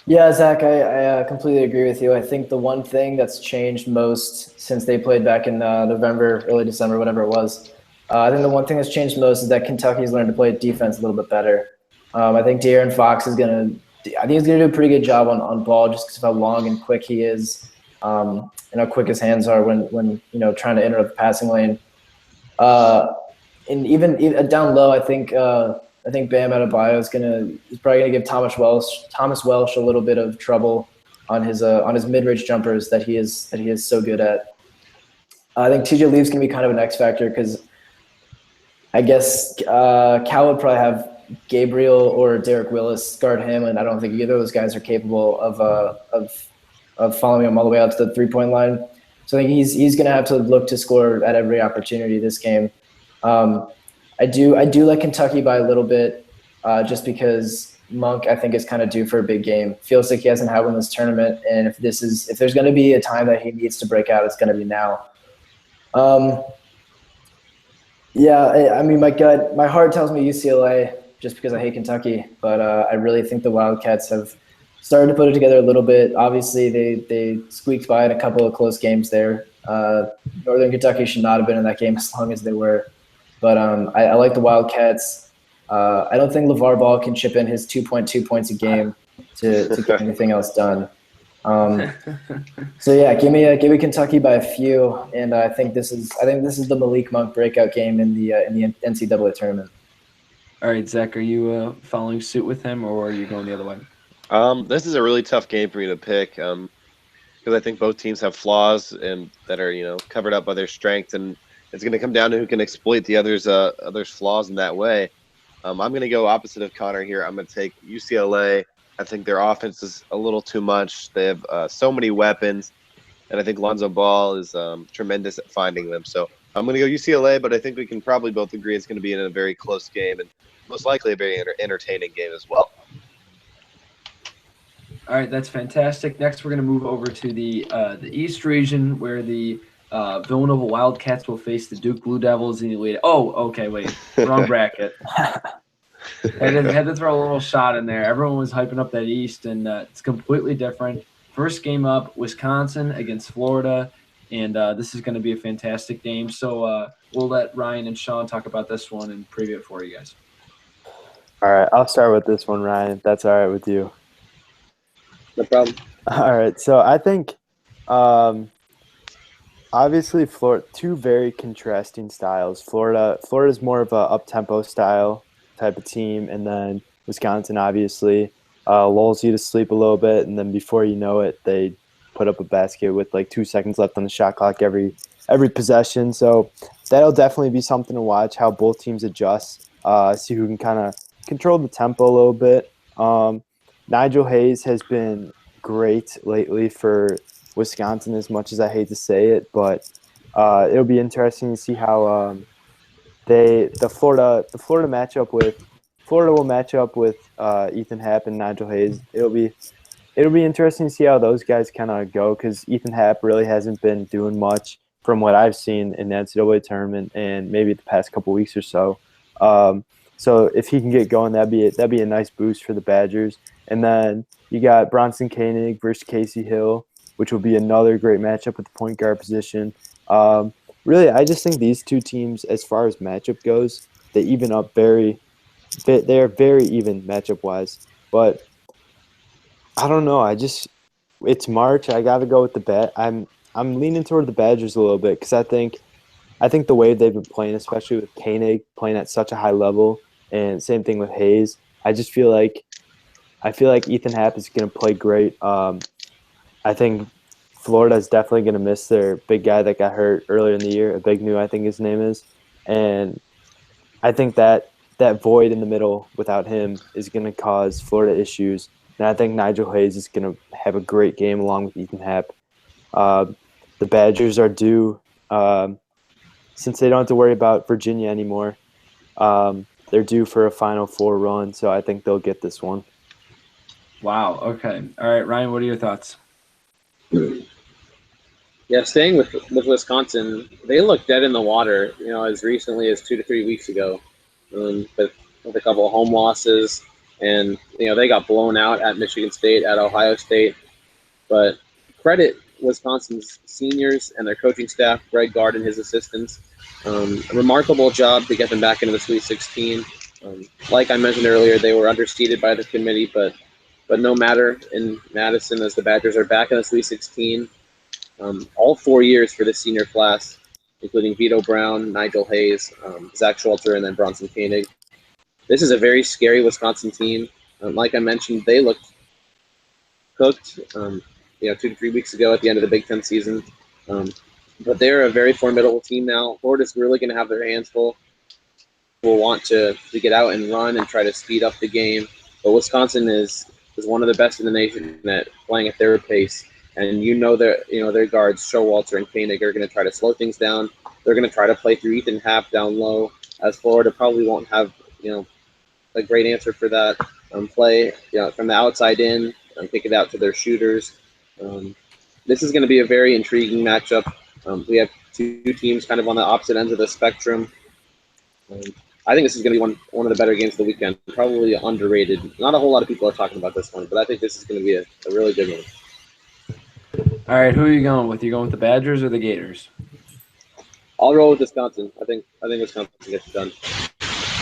Yeah, Zach, I completely agree with you. I think the one thing that's changed most since they played back in November, early December, whatever it was, I think the one thing that's changed most is that Kentucky's learned to play defense a little bit better. I think De'Aaron Fox is going to do a pretty good job on ball just because of how long and quick he is, and how quick his hands are when trying to enter the passing lane. And even down low, I think Bam Adebayo is probably gonna give Thomas Welsh a little bit of trouble on his mid-range jumpers that he is so good at. I think TJ Leaf's gonna be kind of an X factor because I guess Cal would probably have Gabriel or Derek Willis guard him, and I don't think either of those guys are capable of following him all the way out to the 3-point line. So I think he's gonna have to look to score at every opportunity this game. I do like Kentucky by a little bit, just because Monk I think is kind of due for a big game. Feels like he hasn't had one this tournament, and if there's going to be a time that he needs to break out, it's going to be now. Yeah, I mean my heart tells me UCLA just because I hate Kentucky, but I really think the Wildcats have started to put it together a little bit. Obviously, they squeaked by in a couple of close games there. Northern Kentucky should not have been in that game as long as they were. But I like the Wildcats. I don't think LeVar Ball can chip in his 2.2 points a game to get anything else done. So yeah, give me Kentucky by a few, and I think this is the Malik Monk breakout game in the NCAA tournament. All right, Zach, are you following suit with him, or are you going the other way? This is a really tough game for me to pick because I think both teams have flaws and that are covered up by their strengths, and it's going to come down to who can exploit the other's flaws in that way. I'm going to go opposite of Connor here. I'm going to take UCLA. I think their offense is a little too much. They have so many weapons, and I think Lonzo Ball is tremendous at finding them. So I'm going to go UCLA, but I think we can probably both agree it's going to be in a very close game and most likely a very entertaining game as well. All right, that's fantastic. Next, we're going to move over to the East region, where the Villanova Wildcats will face the Duke Blue Devils. And wait, wrong bracket. Had to throw a little shot in there. Everyone was hyping up that East, and it's completely different. First game up, Wisconsin against Florida, and this is going to be a fantastic game. So we'll let Ryan and Sean talk about this one and preview it for you guys. All right, I'll start with this one, Ryan, if that's all right with you. No problem. All right, so I think obviously Florida, two very contrasting styles. Florida's more of a up-tempo style type of team, and then Wisconsin obviously lulls you to sleep a little bit, and then before you know it, they put up a basket with like 2 seconds left on the shot clock every possession. So that'll definitely be something to watch, how both teams adjust, see who can kind of control the tempo a little bit. Nigel Hayes has been great lately for Wisconsin, as much as I hate to say it, but it'll be interesting to see how the Florida matchup with Florida will match up with Ethan Happ and Nigel Hayes. It'll be interesting to see how those guys kind of go, because Ethan Happ really hasn't been doing much from what I've seen in the NCAA tournament and maybe the past couple weeks or so. So if he can get going, that'd be a nice boost for the Badgers. And then you got Bronson Koenig versus Casey Hill, which will be another great matchup at the point guard position. Really, I just think these two teams, as far as matchup goes, they even up they're very even matchup wise. But I don't know. It's March. I got to go with the bet. I'm leaning toward the Badgers a little bit, because I think the way they've been playing, especially with Koenig playing at such a high level, and same thing with Hayes. I feel like Ethan Happ is going to play great. I think Florida is definitely going to miss their big guy that got hurt earlier in the year, Abignu, I think his name is. And I think that void in the middle without him is going to cause Florida issues. And I think Nigel Hayes is going to have a great game along with Ethan Happ. The Badgers are due, since they don't have to worry about Virginia anymore, they're due for a Final Four run, so I think they'll get this one. Wow. Okay. All right, Ryan, what are your thoughts? Yeah, staying with Wisconsin, they looked dead in the water, as recently as 2 to 3 weeks ago, but with a couple of home losses, and they got blown out at Michigan State, at Ohio State. But credit Wisconsin's seniors and their coaching staff, Greg Gard and his assistants. A remarkable job to get them back into the Sweet 16. Like I mentioned earlier, they were underseeded by the committee, but no matter in Madison, as the Badgers are back in the Sweet 16. All 4 years for this senior class, including Vito Brown, Nigel Hayes, Zach Schulter, and then Bronson Koenig. This is a very scary Wisconsin team. Like I mentioned, they looked cooked, 2 to 3 weeks ago at the end of the Big Ten season. But they're a very formidable team now. Florida's really going to have their hands full. Will want to get out and run and try to speed up the game. But Wisconsin is one of the best in the nation at playing at their pace. And their guards, Showalter and Koenig, are going to try to slow things down. They're going to try to play through Ethan Happ down low, as Florida probably won't have a great answer for that. Play from the outside in, kick it out to their shooters. This is going to be a very intriguing matchup. We have two teams kind of on the opposite ends of the spectrum. I think this is going to be one of the better games of the weekend. Probably underrated. Not a whole lot of people are talking about this one, but I think this is going to be a really good one. All right, who are you going with? You going with the Badgers or the Gators? I'll roll with Wisconsin. I think Wisconsin gets it done.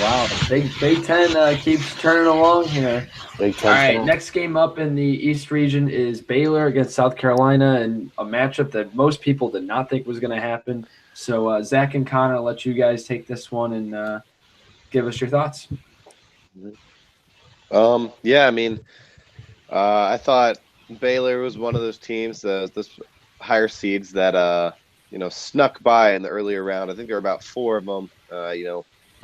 Wow, Big Ten keeps turning along here. Big Ten. All right, next game up in the East region is Baylor against South Carolina, and a matchup that most people did not think was going to happen. So Zach and Connor, I'll let you guys take this one and give us your thoughts. Yeah, I mean, I thought Baylor was one of those teams, those higher seeds that snuck by in the earlier round. I think there were about 4 of them,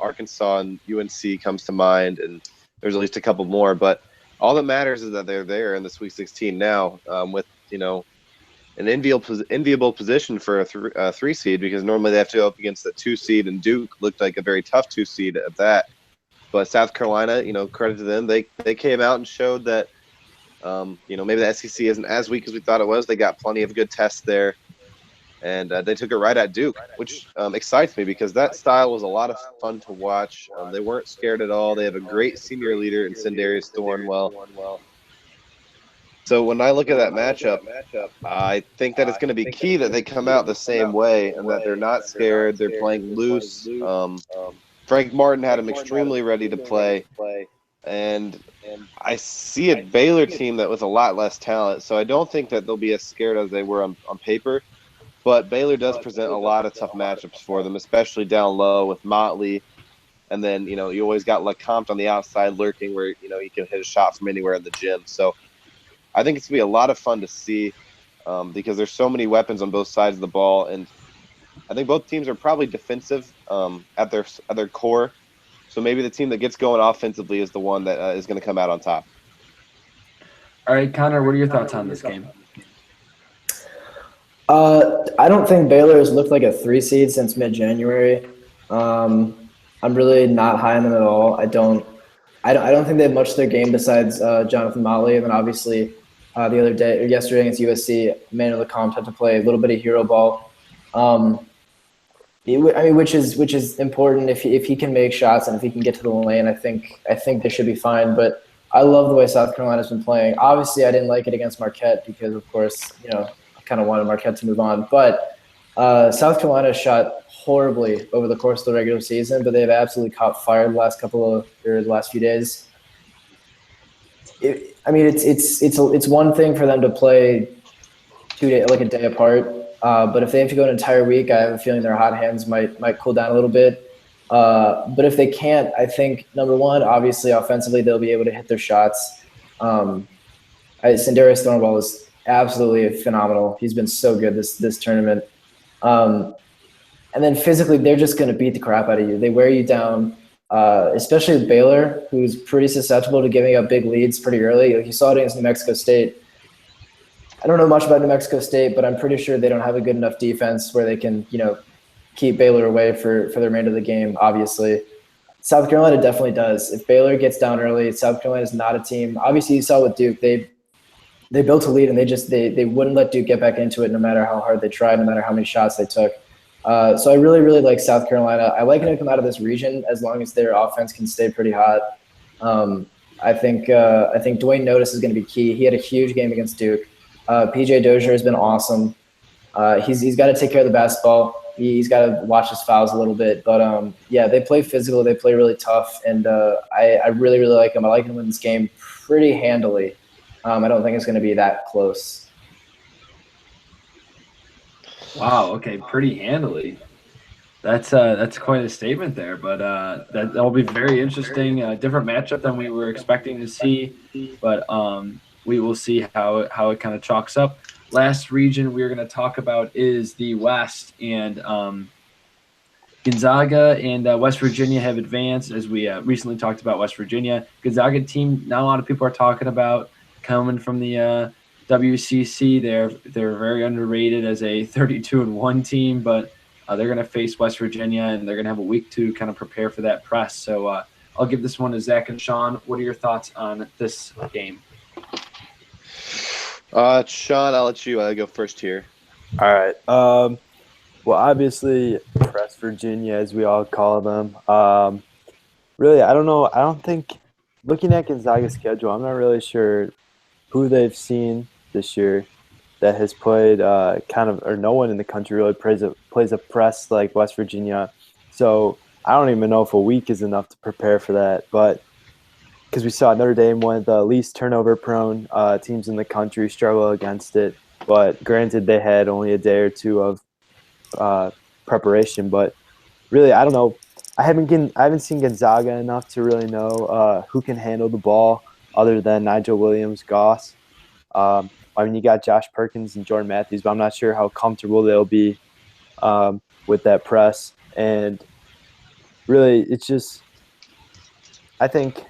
Arkansas and UNC comes to mind, and there's at least a couple more. But all that matters is that they're there in the Sweet 16 now, with an enviable position for a 3 seed, because normally they have to go up against the 2 seed, and Duke looked like a very tough 2 seed at that. But South Carolina, credit to them, they came out and showed that maybe the SEC isn't as weak as we thought it was. They got plenty of good tests there, and they took it right at Duke, which excites me because that style was a lot of fun to watch. They weren't scared at all. They have a great senior leader in Sindarius Thornwell. So when I look at that matchup, I think that it's going to be key that they come out the same way and that they're not scared. They're playing loose. Frank Martin had them extremely ready to play. And I see a Baylor team that with a lot less talent. So I don't think that they'll be as scared as they were on paper. But Baylor does present a lot of tough matchups for them, especially down low with Motley. And then, you always got LeCompte on the outside lurking where, he can hit a shot from anywhere in the gym. So I think it's going to be a lot of fun to see because there's so many weapons on both sides of the ball. And I think both teams are probably defensive at their core. So maybe the team that gets going offensively is the one that is going to come out on top. All right, Connor, what are your thoughts on this game? I don't think Baylor has looked like a 3 seed since mid-January. I'm really not high on them at all. I don't think they have much to their game besides Jonathan Motley, and then obviously yesterday against USC, Emmanuel LeCompte had to play a little bit of hero ball. Which is important if he can make shots and if he can get to the lane. I think they should be fine. But I love the way South Carolina's been playing. Obviously, I didn't like it against Marquette because, of course, I kind of wanted Marquette to move on. But South Carolina shot horribly over the course of the regular season, but they've absolutely caught fire the last few days. It's one thing for them to play 2 days, like a day apart. But if they have to go an entire week, I have a feeling their hot hands might cool down a little bit. But if they can't, I think, number one, obviously offensively, they'll be able to hit their shots. Sindarius Thornwell is absolutely phenomenal. He's been so good this tournament. And then physically, they're just going to beat the crap out of you. They wear you down, especially with Baylor, who's pretty susceptible to giving up big leads pretty early. Like you saw it against New Mexico State. I don't know much about New Mexico State, but I'm pretty sure they don't have a good enough defense where they can, keep Baylor away for the remainder of the game, obviously. South Carolina definitely does. If Baylor gets down early, South Carolina is not a team. Obviously, you saw with Duke, they built a lead and they wouldn't let Duke get back into it no matter how hard they tried, no matter how many shots they took. So I really, really like South Carolina. I like them to come out of this region as long as their offense can stay pretty hot. I think Dwayne Notice is going to be key. He had a huge game against Duke. PJ Dozier has been awesome. He's got to take care of the basketball. He's got to watch his fouls a little bit. But, they play physical. They play really tough. And I really, really like them. I like them to win this game pretty handily. I don't think it's going to be that close. Wow, okay, pretty handily. That's quite a statement there, but that'll be very interesting. Different matchup than we were expecting to see, but we will see how it kind of chalks up. Last region we're going to talk about is the West, and Gonzaga and West Virginia have advanced, as we recently talked about West Virginia. Gonzaga team, not a lot of people are talking about, coming from the WCC. They're very underrated as a 32-1 team, but they're going to face West Virginia, and they're going to have a week to kind of prepare for that press. So I'll give this one to Zach and Sean. What are your thoughts on this game? Sean, I'll let you go first here. All right. Well, obviously, West Virginia, as we all call them. Really, I don't know. I don't think, looking at Gonzaga's schedule, I'm not really sure who they've seen this year that has played or no one in the country really plays a press like West Virginia. So I don't even know if a week is enough to prepare for that. But because we saw Notre Dame, one of the least turnover-prone teams in the country, struggle against it. But granted, they had only a day or two of preparation. But really, I don't know. I haven't seen Gonzaga enough to really know who can handle the ball other than Nigel Williams-Goss. You got Josh Perkins and Jordan Matthews, but I'm not sure how comfortable they'll be with that press. And really, it's just I think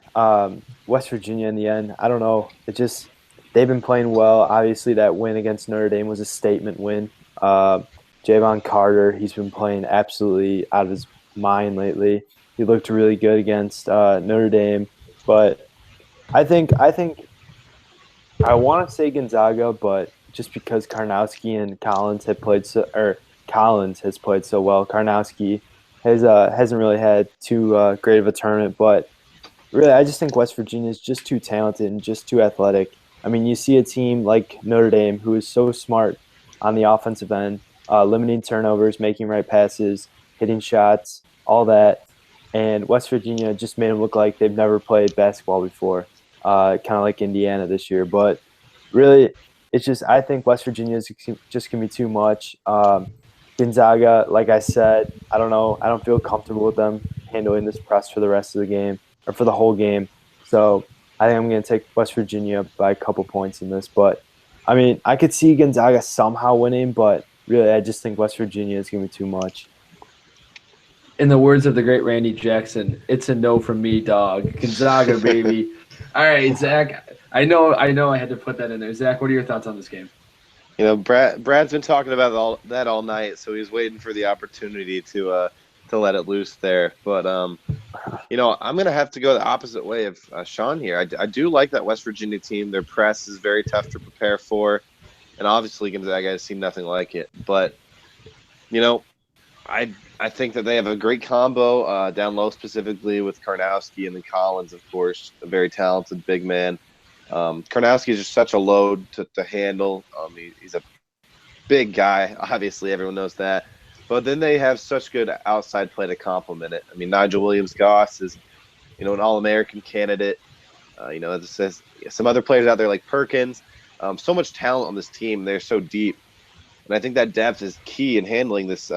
West Virginia in the end. I don't know. It just they've been playing well. Obviously, that win against Notre Dame was a statement win. Javon Carter, he's been playing absolutely out of his mind lately. He looked really good against Notre Dame, but I think I want to say Gonzaga, but just because Karnowski and Collins have played so, or Collins has played so well, Karnowski hasn't really had too great of a tournament, but really, I just think West Virginia is just too talented and just too athletic. I mean, you see a team like Notre Dame who is so smart on the offensive end, limiting turnovers, making right passes, hitting shots, all that. And West Virginia just made them look like they've never played basketball before, kind of like Indiana this year. But really, it's just I think West Virginia is just going to be too much. Gonzaga, like I said, I don't know. I don't feel comfortable with them handling this press for the rest of the game or for the whole game. So I think I'm going to take West Virginia by a couple points in this. But I mean, I could see Gonzaga somehow winning, but really, I just think West Virginia is going to be too much. In the words of the great Randy Jackson, it's a no from me, dog. Gonzaga, baby. All right, Zach. I know. I had to put that in there. Zach, what are your thoughts on this game? Brad's been talking about all night, so he's waiting for the opportunity to let it loose there. But I'm gonna have to go the opposite way of Sean here. I do like that West Virginia team. Their press is very tough to prepare for, and obviously Gonzaga has seen nothing like it. But I think that they have a great combo down low, specifically with Karnowski and then Collins, of course, a very talented big man. Karnowski is just such a load to handle. He's a big guy. Obviously, everyone knows that. But then they have such good outside play to complement it. I mean, Nigel Williams-Goss is, an All-American candidate. As it says, some other players out there like Perkins. So much talent on this team. They're so deep. And I think that depth is key in handling this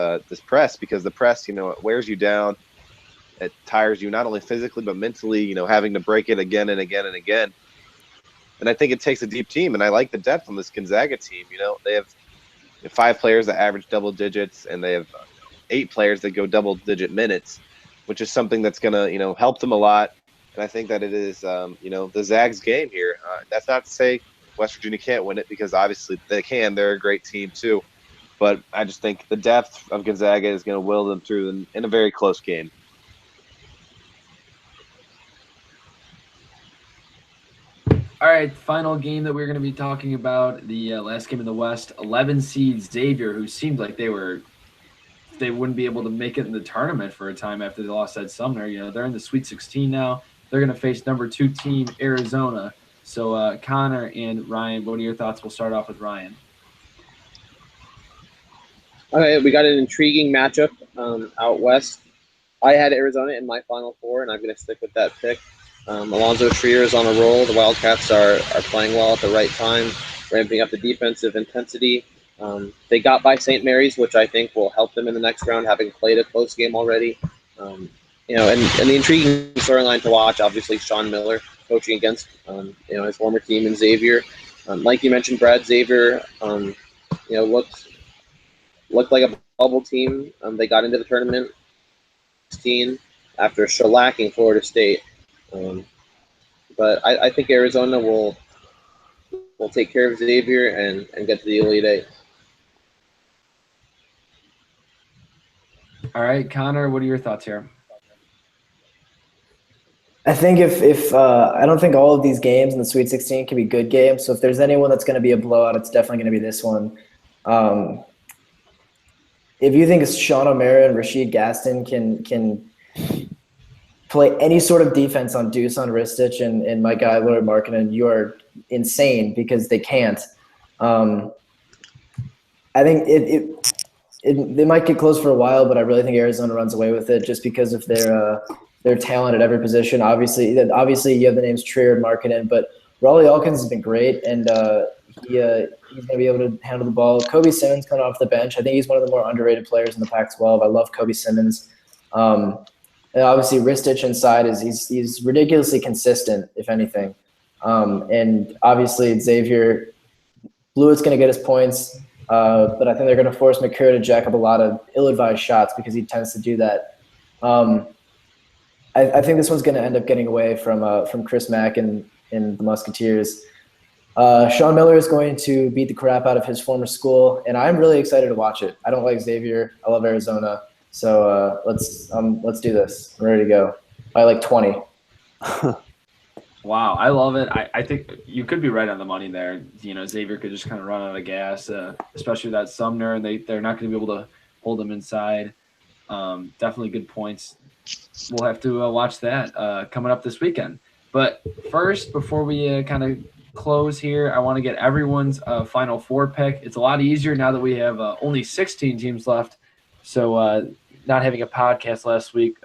press, because the press, it wears you down. It tires you not only physically but mentally, having to break it again and again and again. And I think it takes a deep team, and I like the depth on this Gonzaga team. They have 5 players that average double digits, and they have 8 players that go double-digit minutes, which is something that's going to, help them a lot. And I think that it is, the Zags game here. That's not to say West Virginia can't win it, because obviously they can. They're a great team too. But I just think the depth of Gonzaga is going to will them through in a very close game. All right, final game that we're going to be talking about, the last game in the West, 11 seed Xavier, who seemed like they wouldn't be able to make it in the tournament for a time after they lost at Sumner. They're in the Sweet 16 now. They're going to face number 2 team Arizona. So Connor and Ryan, what are your thoughts? We'll start off with Ryan. Okay, we got an intriguing matchup out west. I had Arizona in my Final Four, and I'm going to stick with that pick. Alonzo Trier is on a roll. The Wildcats are playing well at the right time, ramping up the defensive intensity. They got by St. Mary's, which I think will help them in the next round, having played a close game already. And the intriguing storyline to watch, obviously, Sean Miller coaching against his former team in Xavier. Like you mentioned, Brad, Xavier looked like a bubble team. They got into the tournament 16 after shellacking Florida State. But I think Arizona will take care of Xavier and get to the Elite Eight. All right, Connor, what are your thoughts here? I think if I don't think all of these games in the Sweet 16 can be good games. So if there's anyone that's going to be a blowout, it's definitely going to be this one. If you think Sean O'Mara and Rashid Gaston can play any sort of defense on Dusan Ristic and my guy Lord Markkinen, you are insane, because they can't. I think they might get close for a while, but I really think Arizona runs away with it just because of their talent at every position. Obviously, you have the names Trier and Markkinen, but Raleigh Alkins has been great, and he's going to be able to handle the ball. Kobe Simmons coming off the bench. I think he's one of the more underrated players in the Pac-12. I love Kobe Simmons. And obviously, Ristic inside he's ridiculously consistent, if anything. And obviously, Xavier Blewett's going to get his points, but I think they're going to force McCure to jack up a lot of ill-advised shots, because he tends to do that. I think this one's going to end up getting away from Chris Mack and the Musketeers. Sean Miller is going to beat the crap out of his former school, and I'm really excited to watch it. I don't like Xavier. I love Arizona. So let's do this. I'm ready to go by like 20. Wow, I love it. I think you could be right on the money there. You know, Xavier could just kind of run out of gas, especially that Sumner, and they're not going to be able to hold them inside. Definitely good points. We'll have to watch that coming up this weekend. But first, before we kind of close here, I want to get everyone's Final Four pick. It's a lot easier now that we have only 16 teams left. So not having a podcast last week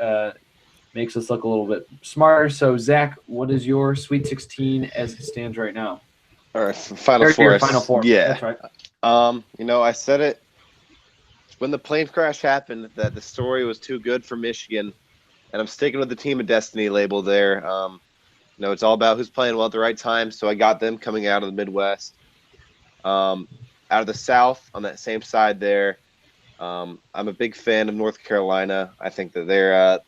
makes us look a little bit smarter. So, Zach, what is your Sweet 16 as it stands right now? All right, Final Four. Final Four. Yeah. That's right. You know, I said it when the plane crash happened that the story was too good for Michigan, and I'm sticking with the Team of Destiny label there. You know, it's all about who's playing well at the right time, so I got them coming out of the Midwest. Out of the South, on that same side there, I'm a big fan of North Carolina. I think that they're a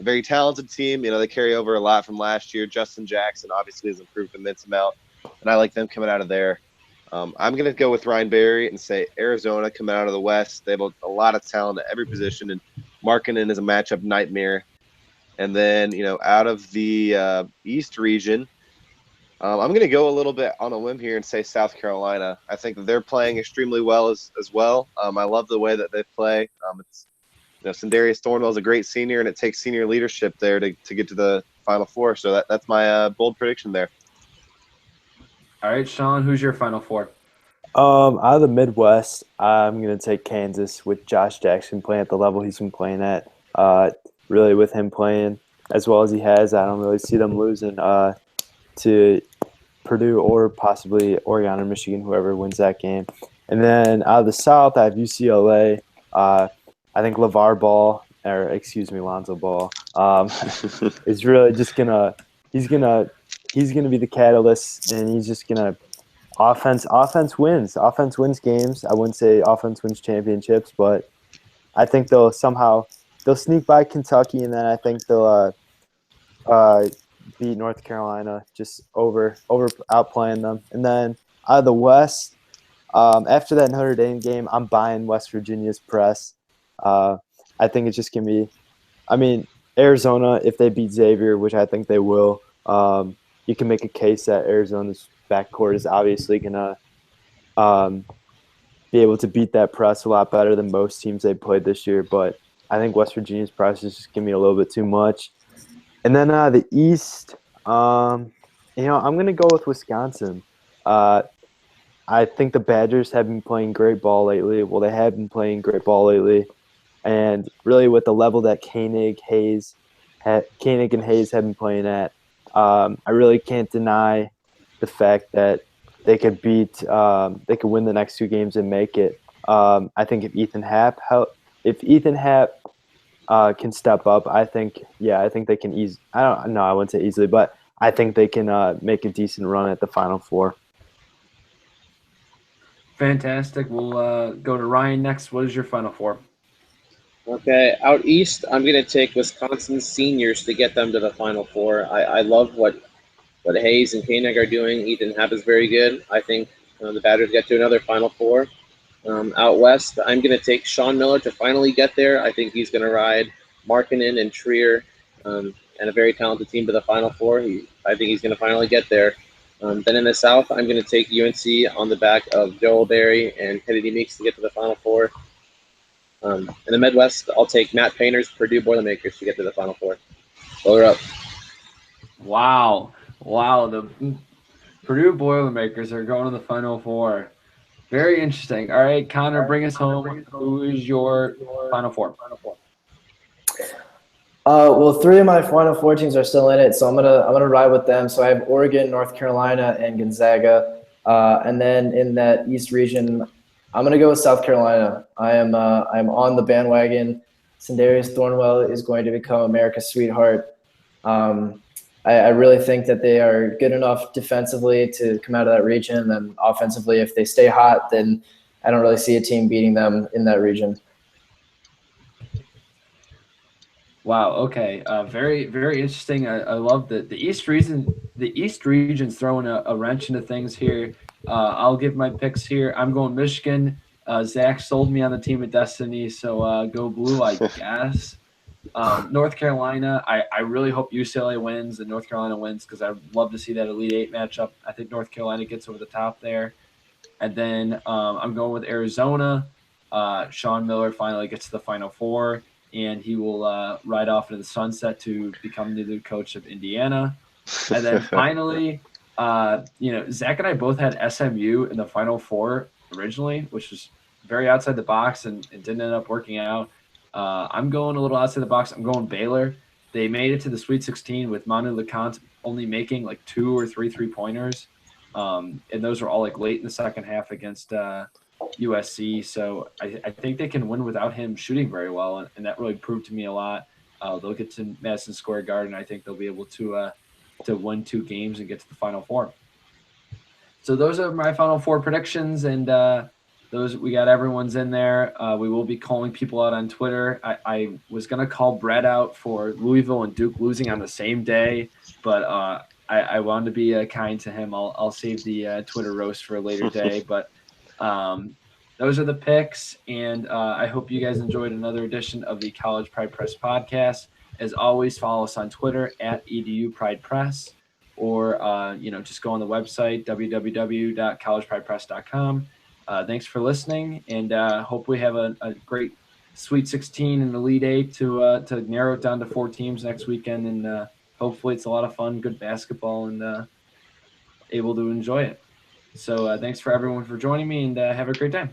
very talented team. You know, they carry over a lot from last year. Justin Jackson obviously has improved an immense amount, and I like them coming out of there. I'm going to go with Ryan Berry and say Arizona coming out of the West. They have a lot of talent at every position, and Markkanen is a matchup nightmare. And then, you know, out of the East region, I'm going to go a little bit on a limb here and say South Carolina. I think that they're playing extremely well as well. I love the way that they play. It's Sindarius Thornwell is a great senior, and it takes senior leadership there to get to the Final Four. So that's my bold prediction there. All right, Sean, who's your Final Four? Out of the Midwest, I'm going to take Kansas with Josh Jackson playing at the level he's been playing at. Really, with him playing as well as he has, I don't really see them losing to Purdue or possibly Oregon or Michigan, whoever wins that game. And then out of the South, I have UCLA. I think Lonzo Ball is really just he's gonna be the catalyst, and he's just gonna offense wins games. I wouldn't say offense wins championships, but I think they'll sneak by Kentucky, and then I think they'll beat North Carolina just over outplaying them. And then out of the West, after that Notre Dame game, I'm buying West Virginia's press. I think it's just going to be – Arizona, if they beat Xavier, which I think they will, you can make a case that Arizona's backcourt is obviously going to be able to beat that press a lot better than most teams they played this year. But I think West Virginia's press is just going to be a little bit too much. And then the East, I'm going to go with Wisconsin. I think the Badgers have been playing great ball lately. Well, they have been playing great ball lately. And really with the level that Koenig and Hayes have been playing at, I really can't deny the fact that they could win the next two games and make it. I think if Ethan Happ can step up, I think they can I wouldn't say easily, but I think they can make a decent run at the Final Four. Fantastic. We'll go to Ryan next. What is your Final Four? Okay, out east, I'm going to take Wisconsin seniors to get them to the Final Four. I love what Hayes and Koenig are doing. Ethan Happ is very good. I think the Badgers get to another Final Four. Out west, I'm going to take Sean Miller to finally get there. I think he's going to ride Markkanen and Trier and a very talented team to the Final Four. I think he's going to finally get there. Then in the South, I'm going to take UNC on the back of Joel Berry and Kennedy Meeks to get to the Final Four. In the Midwest, I'll take Matt Painter's Purdue Boilermakers to get to the Final Four. Roll up. Wow. The Purdue Boilermakers are going to the Final Four. Very interesting. All right, Connor, bring us home. Who is your Final Four? Well, three of my Final Four teams are still in it, so I'm gonna ride with them. So I have Oregon, North Carolina, and Gonzaga. And then in that East region, I'm gonna go with South Carolina. I'm on the bandwagon. Sindarius Thornwell is going to become America's sweetheart. I really think that they are good enough defensively to come out of that region, and offensively, if they stay hot, then I don't really see a team beating them in that region. Wow. Okay. Very, very interesting. I love the East region. The East region's throwing a wrench into things here. I'll give my picks here. I'm going Michigan. Zach sold me on the team of destiny, so go blue, I guess. North Carolina. I really hope UCLA wins and North Carolina wins because I'd love to see that Elite Eight matchup. I think North Carolina gets over the top there. And then I'm going with Arizona. Sean Miller finally gets to the Final Four, and he will ride off into the sunset to become the new coach of Indiana. And then finally, Zach and I both had SMU in the Final Four originally, which was very outside the box and didn't end up working out. I'm going a little outside the box. I'm going Baylor. They made it to the Sweet 16 with Manu LeConte only making like 2 or 3 3-pointers. And those are all like late in the second half against USC. So I think they can win without him shooting very well. And that really proved to me a lot. They'll get to Madison Square Garden. I think they'll be able to win 2 games and get to the Final Four. So those are my Final Four predictions, and those we got everyone's in there. We will be calling people out on Twitter. I was gonna call Brett out for Louisville and Duke losing on the same day, but I wanted to be kind to him. I'll save the Twitter roast for a later day, but um, those are the picks, and I hope you guys enjoyed another edition of the College Pride Press podcast. As always, follow us on Twitter at EDU Pride Press, or just go on the website www.collegepridepress.com. Thanks for listening, and hope we have a great Sweet 16 and Elite Eight to narrow it down to 4 teams next weekend, and hopefully it's a lot of fun, good basketball, and able to enjoy it. So thanks for everyone for joining me, and have a great day.